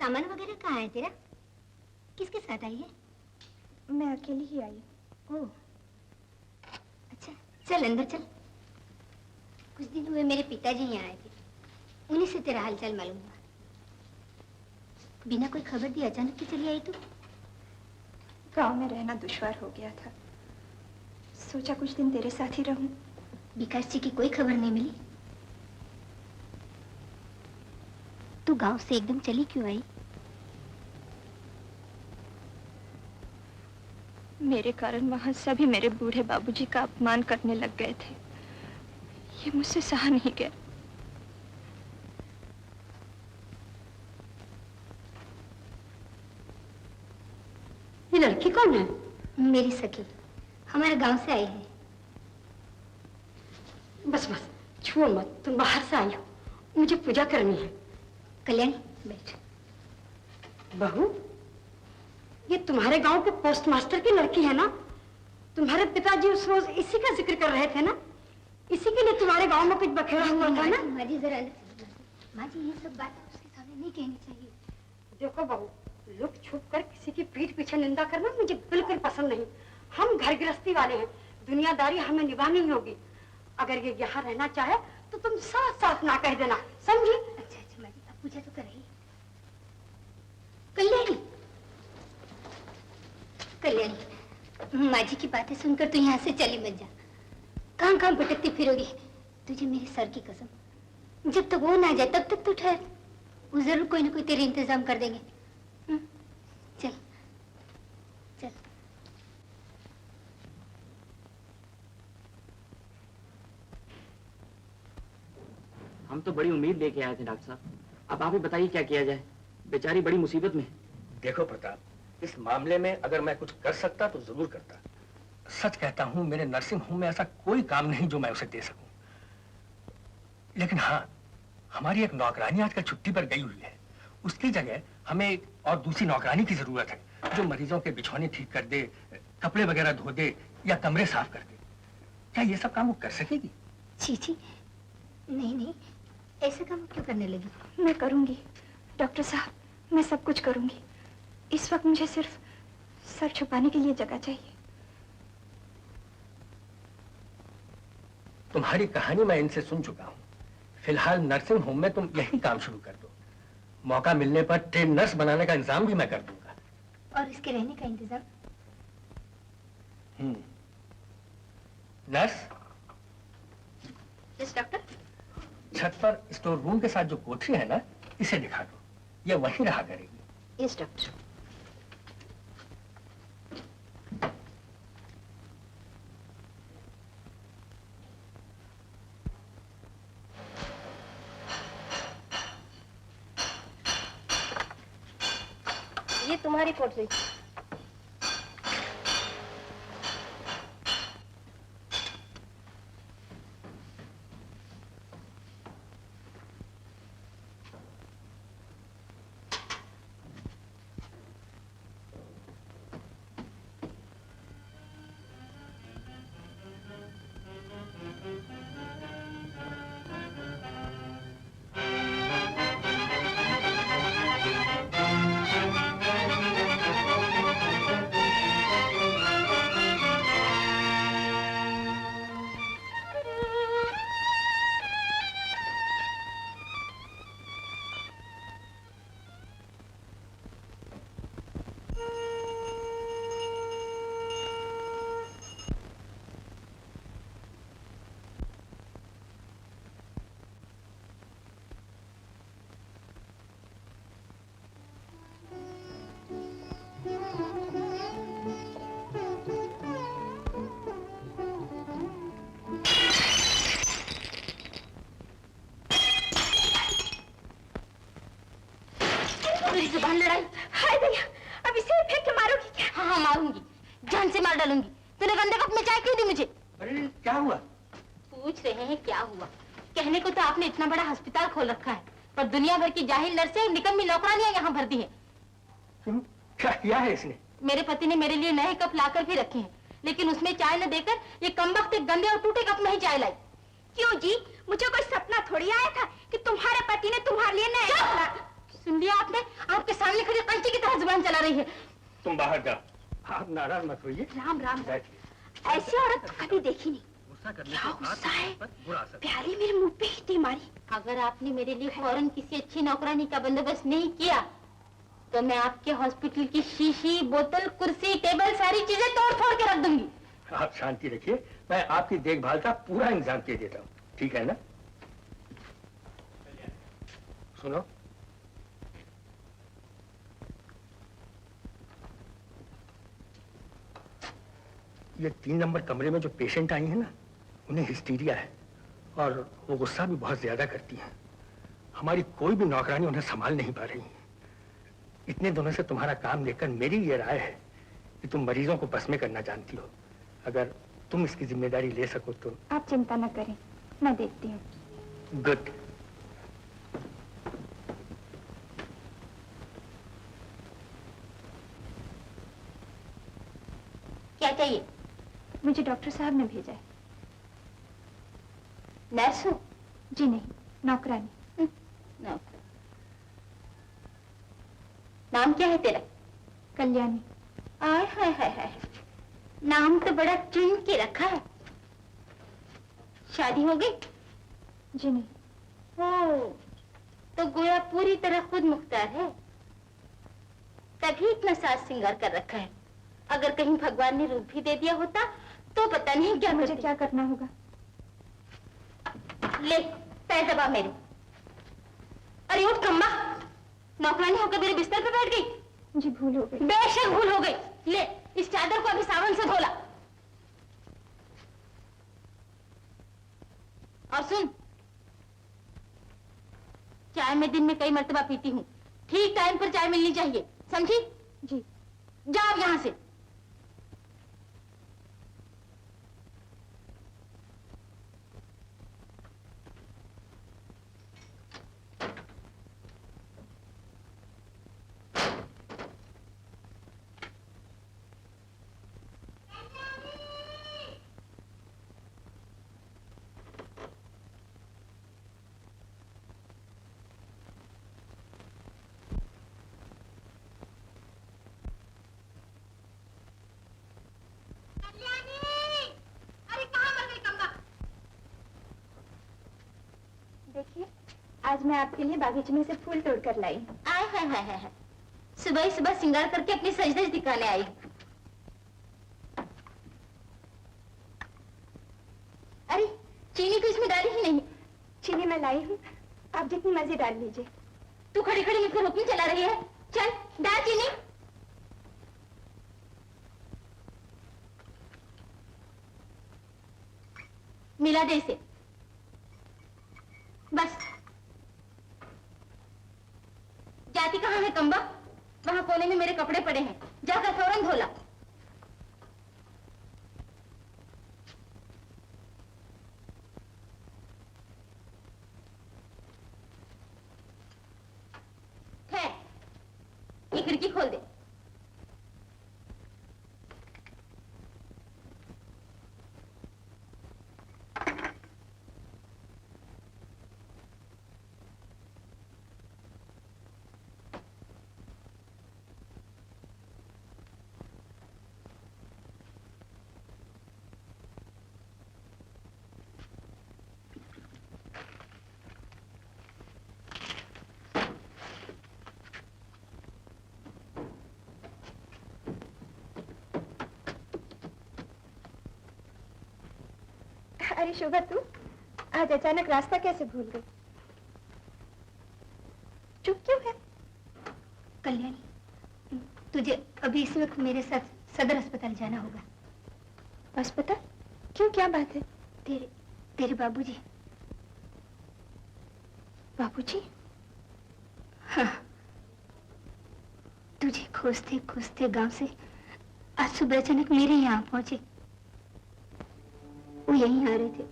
सामान वगैरह कहाँ है तेरा? किसके साथ आई है? मैं अकेली ही आई। ओह, अच्छा, चल अंदर चल। कुछ दिन हुए मेरे पिताजी यहाँ आए थे, उन्हीं से तेरा हालचाल मालूम हुआ। बिना कोई खबर दिए अचानक की चली आई तू? गांव में रहना दुश्वार हो गया था, सोचा कुछ दिन तेरे साथ ही रहूं। विकास जी की कोई खबर नहीं मिली? तू गांव से एकदम चली क्यों आई? मेरे कारण वहां सभी मेरे बूढ़े बाबूजी का अपमान करने लग गए थे। ये मुझसे सहा नहीं गया। ये लड़की कौन है? मेरी सखी, हमारे गांव से आई है। बस बस, छुओ मत, तुम बाहर से आई हो, मुझे पूजा करनी है। कल्याणी बैठ। बहू, ये तुम्हारे गांव के पोस्ट मास्टर की लड़की है ना? तुम्हारे पिताजी उस रोज इसी का जिक्र कर रहे थे ना? इसी के लिए तुम्हारे गांव में कुछ बखेड़ा हुआ था ना? माँ जी जरा माँ जी, ये सब बात उसके सामने नहीं कहनी चाहिए। देखो बहू, लुक छुप कर किसी की पीठ पीछे निंदा करना मुझे बिल्कुल पसंद नहीं। हम घर गृहस्थी वाले हैं, दुनियादारी हमें निभानी होगी। अगर ये यहाँ रहना चाहे तो तुम साफ साफ ना कह देना, समझी? अच्छा अच्छा माँ जी, अब पूजा तो कर रही है। कल्याणी, कल्याणी, माँ जी की बातें सुनकर तू यहाँ से चली मत जा। कहाँ कहाँ भटकती फिरोगी? तुझे मेरे सर की कसम, जब तक वो ना जाए तब तक तू ठहर। वो जरूर कोई ना कोई तेरे इंतजाम कर देंगे। चल चल। हम तो बड़ी उम्मीद लेके आए थे डॉक्टर साहब, अब आप ही बताइए क्या किया जाए, बेचारी बड़ी मुसीबत में। देखो प्रताप, इस मामले में अगर मैं कुछ कर सकता तो जरूर करता। सच कहता हूं, मेरे नर्सिंग होम में ऐसा कोई काम नहीं जो मैं उसे दे सकूं। लेकिन हाँ, हमारी एक नौकरानी आजकल छुट्टी पर गई हुई है। उसकी जगह हमें एक और दूसरी नौकरानी की जरूरत है जो मरीजों के बिछौने ठीक कर दे, कपड़े वगैरह धो दे या कमरे साफ कर दे। क्या ये सब काम वो कर सकेगी? छी छी, नहीं नहीं, ऐसा काम क्यों करने लगी? मैं करूंगी डॉक्टर साहब, मैं सब कुछ करूंगी। इस वक्त मुझे सिर्फ सर छुपाने के लिए जगह चाहिए। तुम्हारी कहानी मैं इनसे सुन चुका हूं। फिलहाल नर्सिंग होम में तुम यही काम शुरू कर दो। मौका मिलने पर ट्रेन नर्स बनाने का इंतजाम भी मैं कर दूंगा। और इसके रहने का इंतजाम? Nurse, yes doctor. छत पर स्टोर रूम के साथ जो कोठरी है ना, इसे दिखा दो, ये वहीं रहा करेगी। Yes doctor. ये तुम्हारी कोठरी। जुबान लड़ाई। हाय भैया, अब इसे फेंक के मारोगी क्या? हाँ हाँ मारूंगी, जान से मार डालूंगी। तूने गंदे कप में चाय क्यों दी मुझे? अरे क्या हुआ? पूछ रहे हैं क्या हुआ? कहने को तो आपने इतना बड़ा अस्पताल खोल रखा है, पर दुनिया भर की जाहिल नर्सें और निकम्मी नौकरानियां यहाँ भर दी हैं। क्या किया है इसने? मेरे पति ने मेरे लिए नए कप लाकर भी रखे हैं, लेकिन उसमें चाय न देकर ये कमबख्त एक गंदे और टूटे कप में ही चाय लाई। क्यों जी? मुझे कोई सपना थोड़ी आया था कि तुम्हारे पति ने तुम्हारे लिए नया सुन लिया आपने? आपके सामने खड़ी कंची की तरह जुबान चला रही है। तुम बाहर जाओ, आप नाराज मत होइए। राम राम। ऐसी औरत कभी देखी नहीं। क्या गुस्सा है? प्यारी मेरे मुंह पे ही थी मारी। अगर आपने मेरे लिए फौरन किसी अच्छी नौकरानी का बंदोबस्त नहीं किया तो मैं आपके हॉस्पिटल की शीशी, बोतल, कुर्सी, टेबल सारी चीजें तोड़ फोड़ के रख दूंगी। आप शांति रखिए, मैं आपकी देखभाल का पूरा इंतजाम किए देता हूँ, ठीक है ना? सुनो, ये 3 नंबर कमरे में जो पेशेंट आई है ना, उन्हें हिस्टीरिया है और वो गुस्सा भी बहुत ज्यादा करती हैं। हमारी कोई भी नौकरानी उन्हें संभाल नहीं पा रही है। इतने दिनों से तुम्हारा काम देखकर मेरी ये राय है कि तुम मरीजों को बस में करना जानती हो। अगर तुम इसकी जिम्मेदारी ले सको तो। आप चिंता न करें, मैं देखती हूँ। गुड। क्या चाहिए? मुझे डॉक्टर साहब ने भेजा है। नर्स हो? जी नहीं, नौकरानी। नौकर। नाम क्या है तेरा? कल्याणी। आय हाय हाय हाय, नाम तो बड़ा चुन के रखा है। शादी हो गई? जी नहीं। ओ, तो गोया पूरी तरह खुद मुख्तार है, तभी इतना साज सिंगार कर रखा है। अगर कहीं भगवान ने रूप भी दे दिया होता तो पता नहीं क्या मुझे क्या करना होगा। ले पैर दबा मेरे। अरे उठ खम्बा, नौकरानी होकर मेरे बिस्तर पे बैठ गई। जी भूल हो गई। बेशक भूल हो गई। ले इस चादर को अभी साबुन से धोला। और सुन, चाय मैं दिन में कई मर्तबा पीती हूँ, ठीक टाइम पर चाय मिलनी चाहिए, समझी? जी। जाओ यहाँ से। देखिए, आज मैं आपके लिए बागीचे में से फूल तोड़ कर लाई हूँ। आय हाय हाय हाय, सुबह ही सुबह सिंगार करके अपनी सजधज दिखाने आई। अरे चीनी तो इसमें डाली ही नहीं। चीनी मैं लाई हूँ, आप जितनी मर्जी डाल लीजिए। तू खड़ी खड़ी मुझको हुक्म चला रही है? चल डाल चीनी। मिला दे इसे। बस। जाती कहाँ है कंबा? वहां कोने में मेरे कपड़े पड़े हैं, जाकर फौरन धोला। ये खिड़की खोल दे। अरे शोभा, तू आज अचानक रास्ता कैसे भूल गई? चुप क्यों है? कल्याणी, तुझे अभी इस वक्त मेरे साथ सदर अस्पताल जाना होगा। अस्पताल? क्यों, क्या बात है? तेरे बाबूजी। बाबूजी? हाँ, तुझे खोजते खोजते गांव से आज सुबह अचानक मेरे यहाँ पहुंचे। वो यहीं आ रहे थे,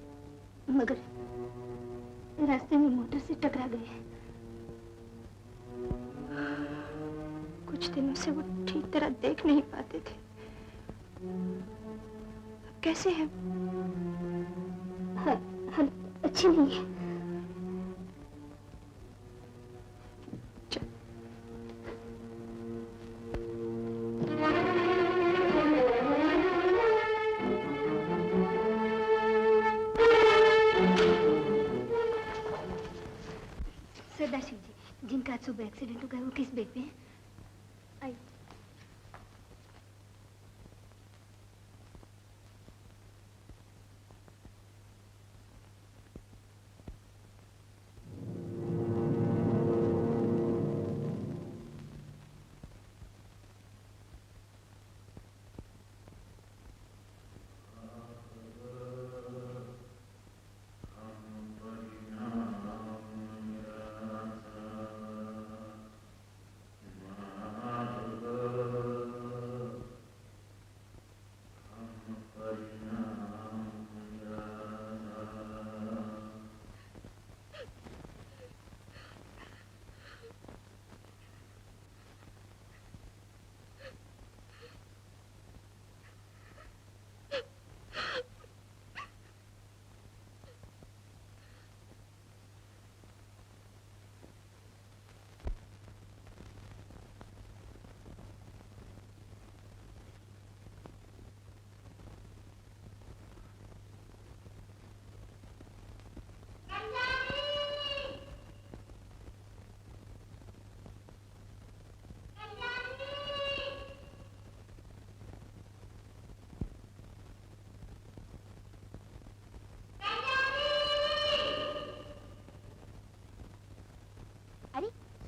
मगर रास्ते में मोटर से टकरा गए। कुछ दिनों से वो ठीक तरह देख नहीं पाते थे। अब कैसे हैं? हालत अच्छी नहीं है। सरदार शिव जी, जिनका आज सुबह एक्सीडेंट हो गया, वो किस बेड पे हैं? आइए।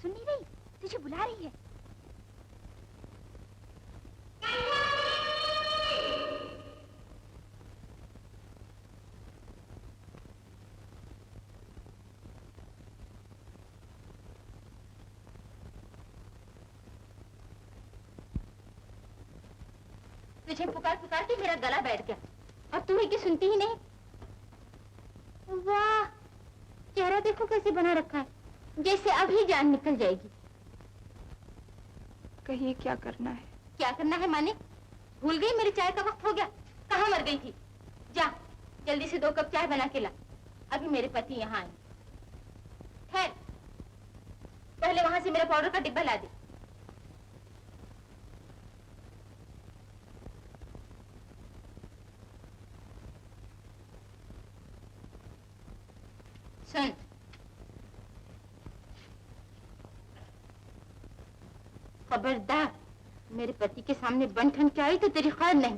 सुन नहीं रही? तुझे बुला रही है। तुझे पुकार पुकार के मेरा गला बैठ गया और तू ही की सुनती ही नहीं। वाह, चेहरा देखो कैसे बना रखा है, जैसे अभी जान निकल जाएगी। कहिए क्या करना है? क्या करना है माने? भूल गई मेरी चाय का वक्त हो गया? कहाँ मर गई थी? जा जल्दी से 2 कप चाय बना के ला, अभी मेरे पति यहाँ आए। खैर पहले वहां से मेरा पाउडर का डिब्बा ला दे। सुन, खबरदार मेरे पति के सामने बन ठन के आई तो तेरी खैर नहीं।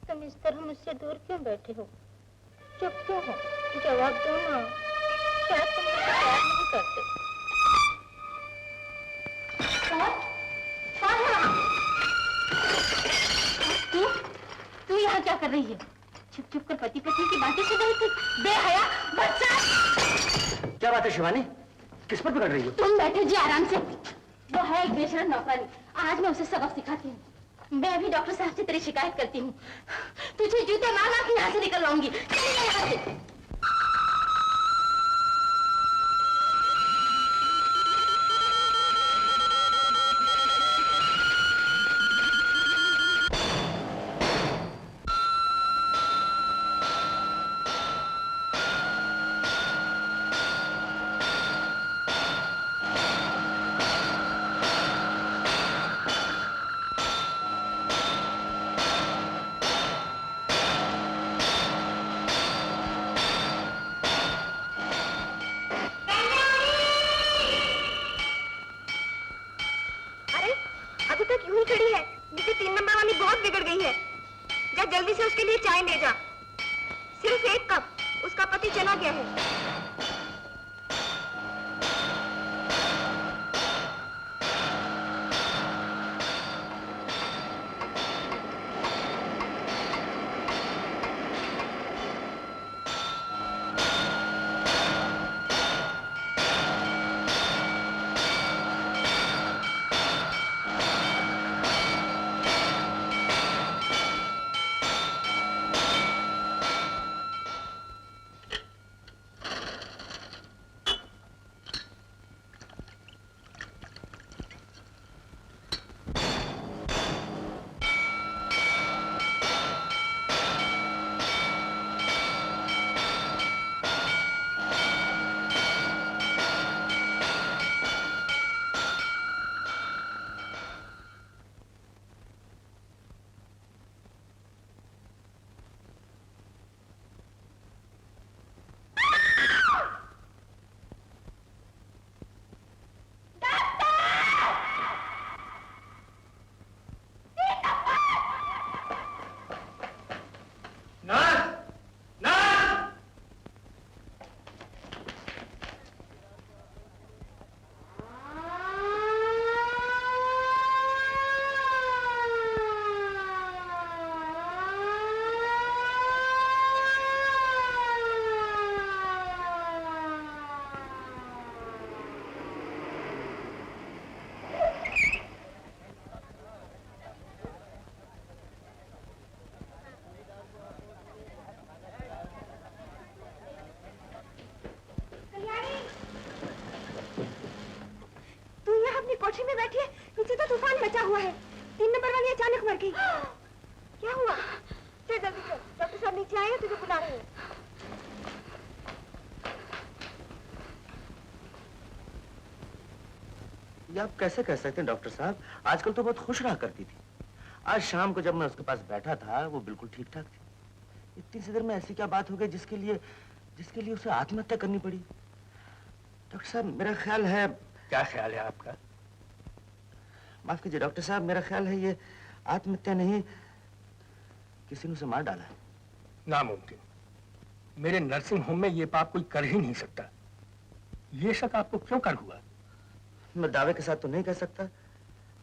तुम इस तरह मुझसे दूर क्यों बैठे हो? चुप क्यों हो? जवाब दो ना। शायद तुम मुझे प्यार नहीं करते। तू यहाँ क्या कर रही है? छुप छुप कर पति पत्नी की बातें सुन रही थी? बेहया बच्चा! क्या बात है शिवानी, किस पर पकड़ रही हो? तुम बैठे जी आराम से। वो है एक बेशरम नौकरानी, आज मैं उसे सबक सिखाती हूँ। मैं भी डॉक्टर साहब से तेरी शिकायत करती हूँ। तुझे जूते मार मार के यहाँ से निकलवाऊंगी। चली जा यहाँ से। लगी। क्या हुआ? चल जल्दी चल, डॉक्टर साहब नीचे आए हैं, तुझे बुला रहे हैं। ये आप कैसे कह सकते हैं डॉक्टर साहब? आजकल तो बहुत खुश रहा करती थी। आज शाम को जब मैं उसके पास बैठा था वो बिल्कुल ठीक ठाक थी। इतनी सी देर में ऐसी क्या बात हो गई जिसके लिए उसे आत्महत्या करनी पड़ी? डॉक्टर साहब मेरा ख्याल है। क्या ख्याल है आपका? माफ कीजिए डॉक्टर साहब, मेरा ख्याल है ये आत्महत्या नहीं, किसी ने उसे मार डाला है। नामुमकिन। मेरे नर्सिंग होम में ये पाप कोई कर ही नहीं सकता। ये शक आपको क्यों कर हुआ? मैं दावे के साथ तो नहीं कह सकता,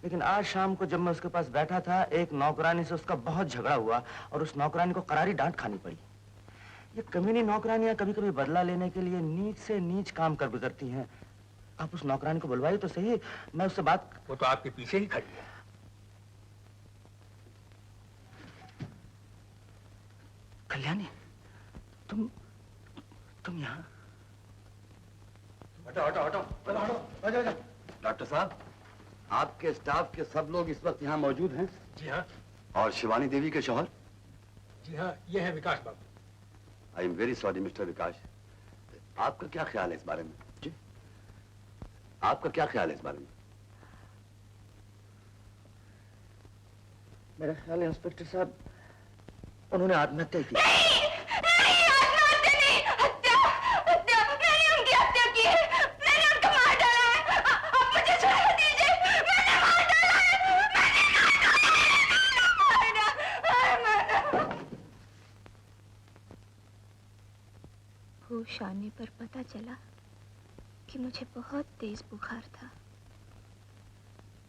लेकिन आज शाम को जब मैं उसके पास बैठा था, एक नौकरानी से उसका बहुत झगड़ा हुआ और उस नौकरानी को करारी डांट खानी पड़ी। ये कमीनी नौकरानियां कभी-कभी बदला लेने के लिए नीच से नीच काम कर गुजरती हैं। आप उस नौकरानी को बुलवाइए तो सही, मैं उससे बात। वो तो आपके पीछे ही खड़ी है। कल्याणी, तुम यहाँ? हटो हटो हटो हटो हटो हटो। डॉक्टर साहब, आपके स्टाफ के सब लोग इस वक्त यहाँ मौजूद हैं? जी हाँ। और शिवानी देवी के शौहर? जी हाँ, ये है Vikas Babu. I am very sorry mister Vikas. आपका क्या ख्याल है इस बारे में? जी, आपका क्या ख्याल है इस बारे में? मेरा ख्याल है इंस्पेक्टर साहब, उन्होंने आत्महत्या की। होश आने पर पता चला कि मुझे बहुत तेज बुखार था।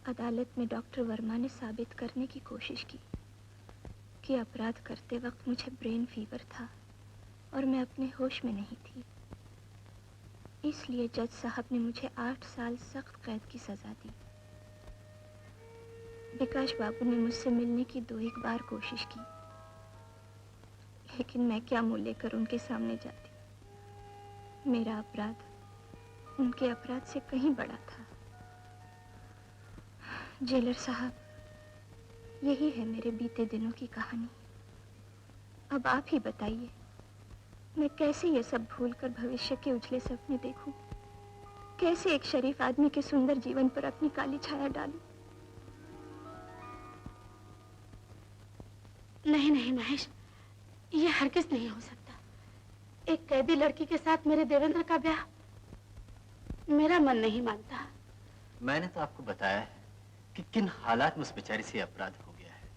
अदालत में डॉक्टर वर्मा ने साबित करने की कोशिश की कि अपराध करते वक्त मुझे ब्रेन फीवर था और मैं अपने होश में नहीं थी। इसलिए जज साहब ने मुझे 8 साल सख्त कैद की सजा दी। विकास बाबू ने मुझसे मिलने की 2-1 बार कोशिश की, लेकिन मैं क्या मुंह लेकर उनके सामने जाती। मेरा अपराध उनके अपराध से कहीं बड़ा था। जेलर साहब, यही है मेरे बीते दिनों की कहानी। अब आप ही बताइए, मैं कैसे ये सब भूलकर भविष्य के उजले सपने देखूं? कैसे एक शरीफ आदमी के सुंदर जीवन पर अपनी काली छाया डालूं? नहीं नहीं महेश, ये हरगिज नहीं हो सकता। एक कैदी लड़की के साथ मेरे देवेंद्र का ब्याह, मेरा मन नहीं मानता। मैंने तो आपको बताया है कि किन हालात में उस बेचारी से अपराध हो गया है।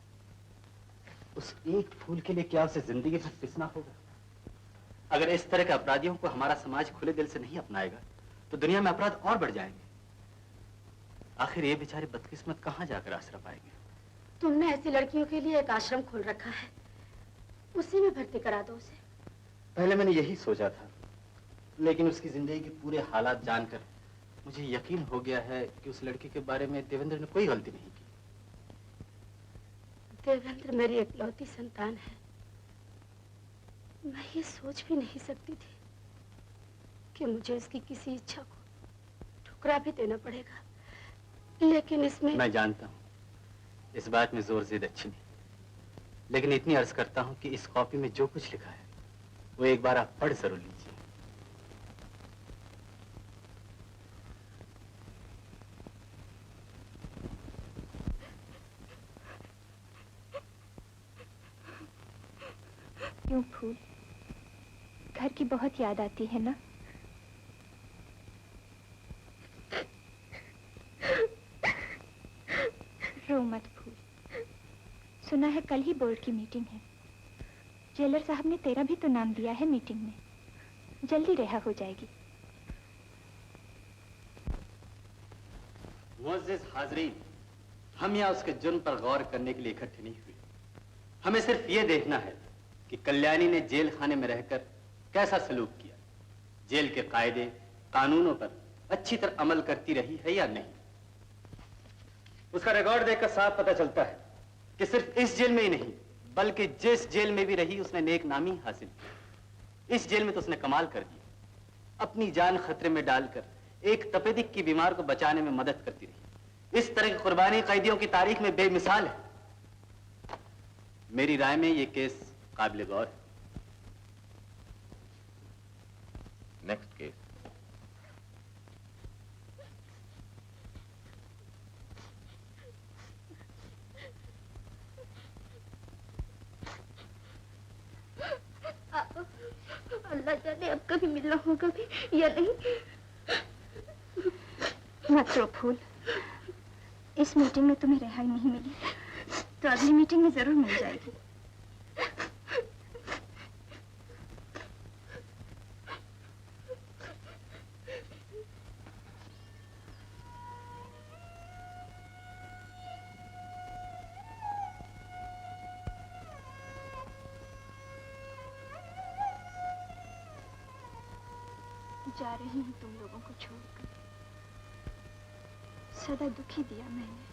उस एक फूल के लिए क्या उसे जिंदगी भर पिसना होगा? अगर इस तरह के अपराधियों को हमारा समाज खुले दिल से नहीं अपनाएगा तो दुनिया में अपराध और बढ़ जाएंगे। आखिर ये बेचारे बदकिस्मत कहाँ जाकर आसरा पाएंगे? तुमने ऐसी लड़कियों के लिए एक आश्रम खोल रखा है, उसी में भर्ती करा दो उसे। पहले मैंने यही सोचा था, लेकिन उसकी जिंदगी के पूरे हालात जानकर मुझे यकीन हो गया है कि उस लड़की के बारे में देवेंद्र ने कोई गलती नहीं की। देवेंद्र मेरी इकलौती संतान है। मैं ये सोच भी नहीं सकती थी कि मुझे उसकी किसी इच्छा को ठुकरा भी देना पड़ेगा, लेकिन इसमें। मैं जानता हूँ इस बात में जोर जिद अच्छी नहीं, लेकिन इतनी अर्ज करता हूँ कि इस कॉपी में जो कुछ लिखा है वो एक बार आप पढ़ जरूर लीजिए। क्यों फूल, घर की बहुत याद आती है ना? रो मत फूल। सुना है कल ही बोर्ड की मीटिंग है। जेलर साहब ने तेरा भी तो नाम दिया है मीटिंग में। जल्दी रिहा हो जाएगी। मुअज़्ज़िज़ हाज़रीन, हम यहाँ उसके जुर्म पर गौर करने के लिए इकट्ठे नहीं हुए। हमें सिर्फ ये देखना है कि कल्याणी ने जेल खाने में रहकर कैसा सलूक किया, जेल के कायदे कानूनों पर अच्छी तरह अमल करती रही है या नहीं। उसका रिकॉर्ड देखकर साफ पता चलता है कि सिर्फ इस जेल में ही नहीं बल्कि जिस जेल में भी रही उसने नेक नामी हासिल की। इस जेल में तो उसने कमाल कर दिया, अपनी जान खतरे में डालकर एक तपेदिक की बीमार को बचाने में मदद करती रही। इस तरह की कुर्बानी कैदियों की तारीख में बेमिसाल है। मेरी राय में ये केस काबिल गौर है। Next case. अल्लाह जाने अब कभी मिलना होगा भी या नहीं। मत रो फूल, इस मीटिंग में तुम्हें रिहाई नहीं मिली तो अगली मीटिंग में जरूर मिल जाएगी। जा रही हूँ तुम लोगों को छोड़कर। सदा दुखी दिया मैंने।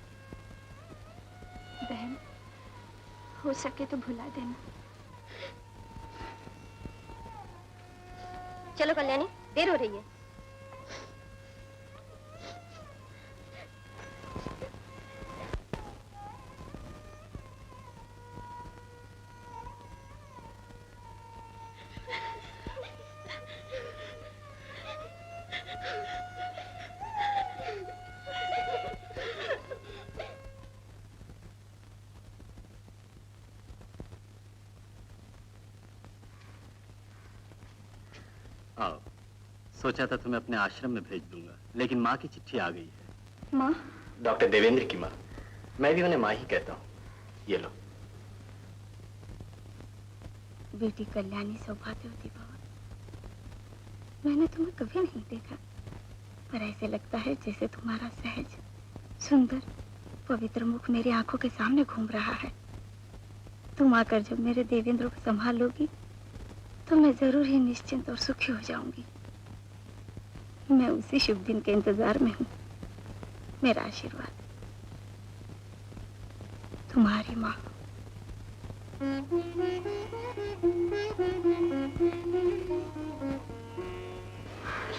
बहन, हो सके तो भुला देना। चलो कल्याणी, देर हो रही है। आओ, सोचा था तुम्हें अपने आश्रम में भेज दूंगा, लेकिन माँ की चिट्ठी आ गई है। माँ? डॉक्टर देवेंद्र की माँ। मैं भी उन्हें माँ ही कहता हूँ। ये लो। बेटी कल्याणी सौभाग्यवती भव। मैंने तुम्हें कभी नहीं देखा, पर ऐसे लगता है जैसे तुम्हारा सहज, सुंदर, पवित्र मुख मेरी आंखों के सामने घूम रहा है। तुम आकर जब मेरे देवेंद्र को संभाल लोगी तो मैं जरूर ही निश्चिंत और सुखी हो जाऊंगी। मैं उसी शुभ दिन के इंतजार में हूँ। मेरा आशीर्वाद। तुम्हारी माँ।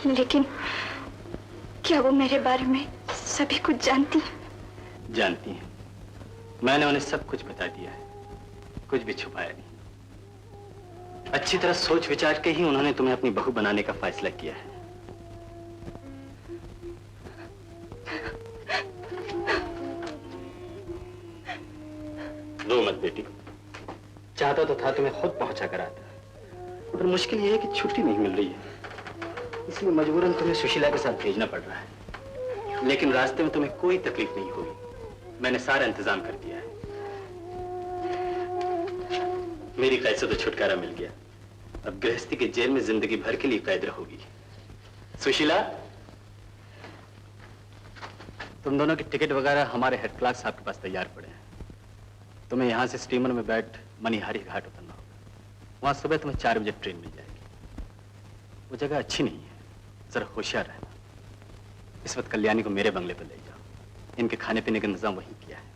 लेकिन क्या वो मेरे बारे में सभी कुछ जानती है? जानती हैं। मैंने उन्हें सब कुछ बता दिया है, कुछ भी छुपाया नहीं। अच्छी तरह सोच विचार के ही उन्होंने तुम्हें अपनी बहू बनाने का फैसला किया है। रो मत बेटी। चाहता तो था तुम्हें खुद पहुंचा कर आता, पर मुश्किल यह है कि छुट्टी नहीं मिल रही है, इसलिए मजबूरन तुम्हें सुशीला के साथ भेजना पड़ रहा है। लेकिन रास्ते में तुम्हें कोई तकलीफ नहीं होगी। मैंने सारा इंतजाम कर दिया है। मेरी कैद से तो छुटकारा मिल गया। अब गृहस्थी के जेल में जिंदगी भर के लिए कैद रहोगी। सुशीला, तुम दोनों की टिकट वगैरह हमारे हेड क्लार्क साहब के पास तैयार पड़े हैं। तुम्हें यहां से स्टीमर में बैठ मनिहारी घाट उतरना होगा। वहां सुबह तुम्हें 4 बजे ट्रेन मिल जाएगी। वो जगह अच्छी नहीं है, जरा होशियार रहना। इस वक्त कल्याणी को मेरे बंगले पर ले जाओ। इनके खाने पीने का इंतजाम वहीं किया है।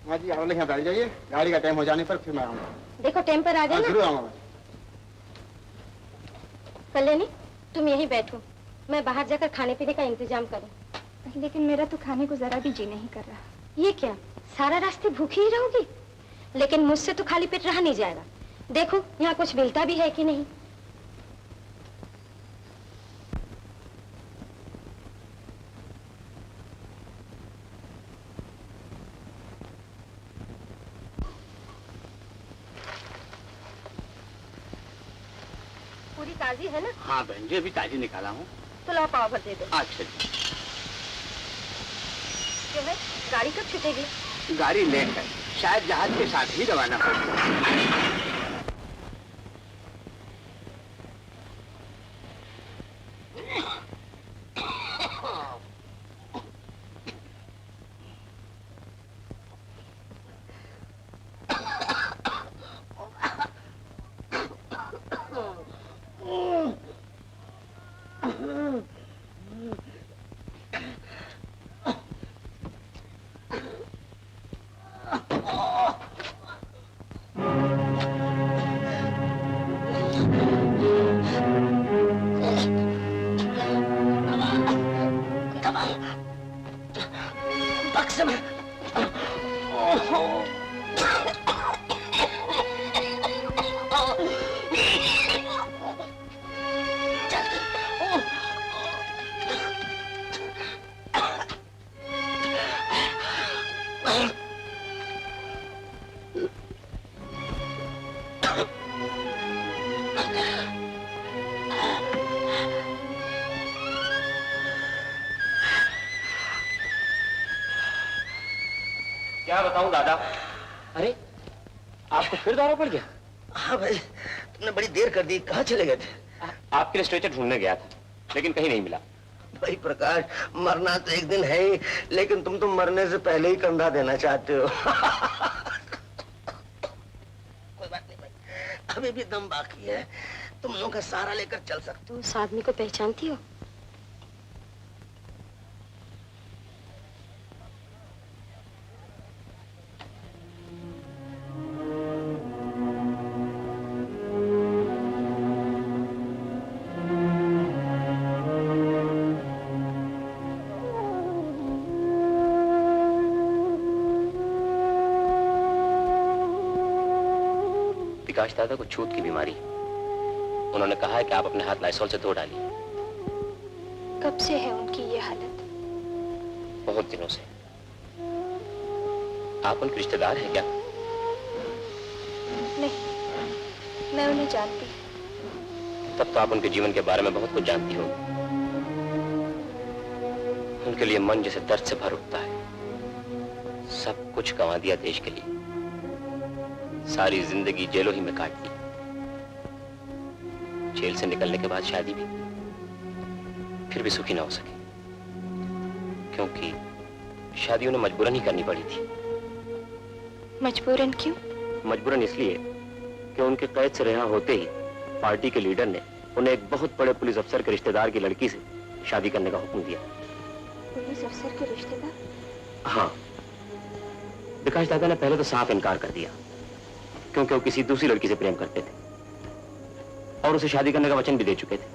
हाँ जी, आप लोग यहाँ बैठ जाइए। गाड़ी का टाइम हो जाने पर फिर मैं आऊँगा। देखो टाइम पर आ जाना। जरूर आऊँगा। कल्याणी, तुम यहीं बैठो, मैं बाहर जाकर खाने पीने का इंतजाम करूं। लेकिन मेरा तो खाने को जरा भी जी नहीं कर रहा। ये क्या, सारा रास्ते भूखी ही रहोगी? लेकिन मुझसे तो खाली पेट रहा नहीं जाएगा। देखो यहाँ कुछ मिलता भी है कि नहीं। पूरी ताजी है ना? हाँ बहन जी, अभी ताजी निकाला हूँ। तो लाओ पाव भर दे दो। अच्छा जी। क्यों है, गाड़ी कब छूटेगी? गाड़ी लेट है, शायद जहाज के साथ ही रवाना होगी। क्या बताऊं दादा। अरे आपको फिर दौरा पड़ गया? हाँ भाई, तुमने बड़ी देर कर दी। कहाँ चले गए थे? आपके लिए स्ट्रेचर ढूंढने गया था, लेकिन कहीं नहीं मिला। भाई प्रकाश, मरना तो एक दिन है ही, लेकिन तुम तो मरने से पहले ही कंधा देना चाहते हो। कोई बात नहीं भाई, अभी भी दम बाकी है, तुम लोगों का सहारा लेकर चल सकते हो। उस आदमी को पहचानती हो? विकास दादा को छूत की बीमारी, उन्होंने कहा है कि आप अपने हाथ लाइसॉल से धो डालिए। कब से है उनकी ये हालत? बहुत दिनों से। आप उनके रिश्तेदार हैं क्या? नहीं, मैं उन्हें जानती। तब तो आप उनके जीवन के बारे में बहुत कुछ जानती हो। उनके लिए मन जैसे दर्द से भर उठता है। सब कुछ गंवा दिया देश के लिए, सारी जिंदगी जेलों ही में काट दी। जेल से निकलने के बाद शादी भी, फिर भी सुखी ना हो सके, क्योंकि शादी उन्हें मजबूरन ही करनी पड़ी थी। मजबूरन क्यों? मजबूरन इसलिए कि उनके कैद से रिहा होते ही पार्टी के लीडर ने उन्हें एक बहुत बड़े पुलिस अफसर के रिश्तेदार की लड़की से शादी करने का हुक्म दिया। पुलिस अफसर के रिश्तेदार? हाँ, विकास दादा ने पहले तो साफ इनकार कर दिया, क्योंकि वो किसी दूसरी लड़की से प्रेम करते थे और उसे शादी करने का वचन भी दे चुके थे।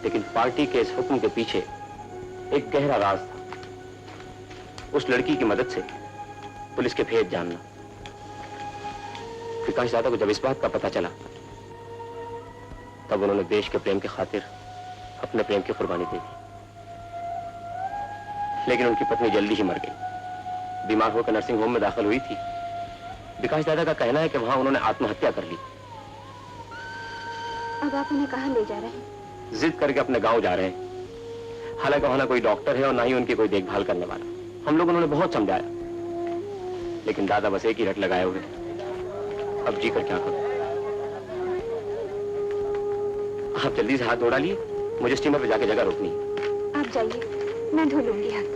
लेकिन पार्टी के इस हुक्म के पीछे एक गहरा राज था। उस लड़की की मदद से पुलिस के भेद जानना। विकास दादा को जब इस बात का पता चला, तब उन्होंने देश के प्रेम की खातिर अपने प्रेम की कुर्बानी दे दी। लेकिन उनकी पत्नी जल्दी ही मर गई। बीमार होकर नर्सिंग होम में दाखिल हुई थी। विकास दादा का कहना है कि वहां उन्होंने आत्महत्या कर ली। अब आप उन्हें कहाँ ले जा रहे हैं? जिद करके अपने गांव जा रहे हैं। हालांकि वहां ना कोई डॉक्टर है और ना ही उनकी कोई देखभाल करने वाला। हम लोग उन्होंने बहुत समझाया, लेकिन दादा बस एक ही रट लगाए हुए। अब जी कर क्या करूं? आप जल्दी से हाथ धो डालिए, मुझे स्टीमर पे जाके जगह रोकनी है। आप जाइए, मैं धो लूंगी हाथ।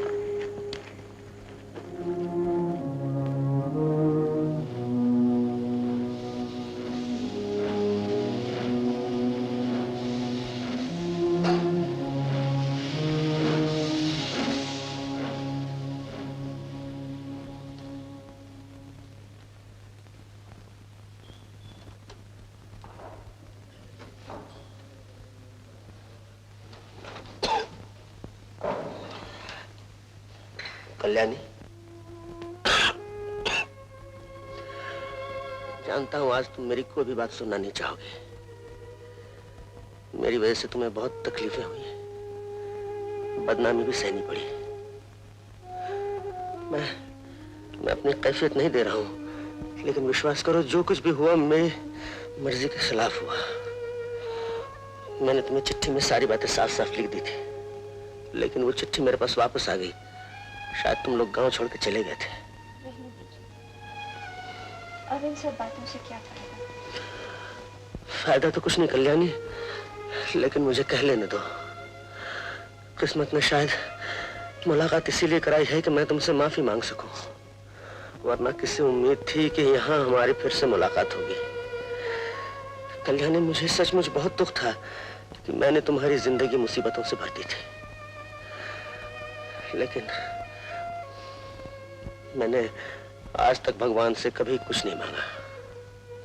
कल्याणी, जानता हूं आज तुम मेरी कोई भी बात सुनना नहीं चाहोगे। मेरी वजह से तुम्हें बहुत तकलीफें हुई हैं, बदनामी भी सहनी पड़ी। मैं अपनी कैफियत नहीं दे रहा हूं, लेकिन विश्वास करो जो कुछ भी हुआ मेरी मर्जी के खिलाफ हुआ। मैंने तुम्हें चिट्ठी में सारी बातें साफ साफ लिख दी थी, लेकिन वो चिट्ठी मेरे पास वापस आ गई। शायद तुम लोग गांव छोड़ के चले गए थे। अब इन सब बातों से क्या फायदा? फायदा तो कुछ नहीं कल्याणी, लेकिन मुझे कह लेने दो। किस्मत ने शायद मुलाकात इसीलिए कराई है कि मैं तुमसे माफी मांग सकूं, वरना किसी उम्मीद थी कि यहाँ हमारी फिर से मुलाकात होगी। कल्याणी, मुझे सचमुच बहुत दुख था कि मैंने तुम्हारी जिंदगी मुसीबतों से भर दी थी, लेकिन मैंने आज तक भगवान से कभी कुछ नहीं मांगा,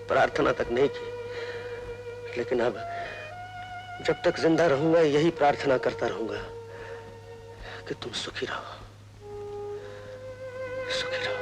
प्रार्थना तक नहीं की। लेकिन अब जब तक जिंदा रहूंगा यही प्रार्थना करता रहूंगा कि तुम सुखी रहो, सुखी रहो।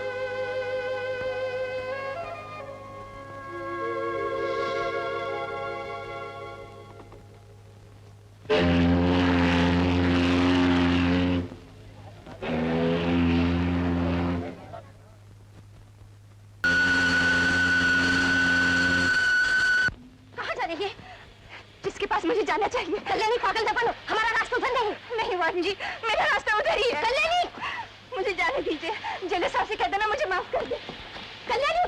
मुझे जाना चाहिए। कल्याणी, पागल न बनो, हमारा रास्ता उधर नहीं। नहीं वार्डन जी, मेरा रास्ता उधर ही है। कल्याणी, मुझे जाने दीजिए। जेलर साहब से कह देना मुझे माफ कर दे। कल्याणी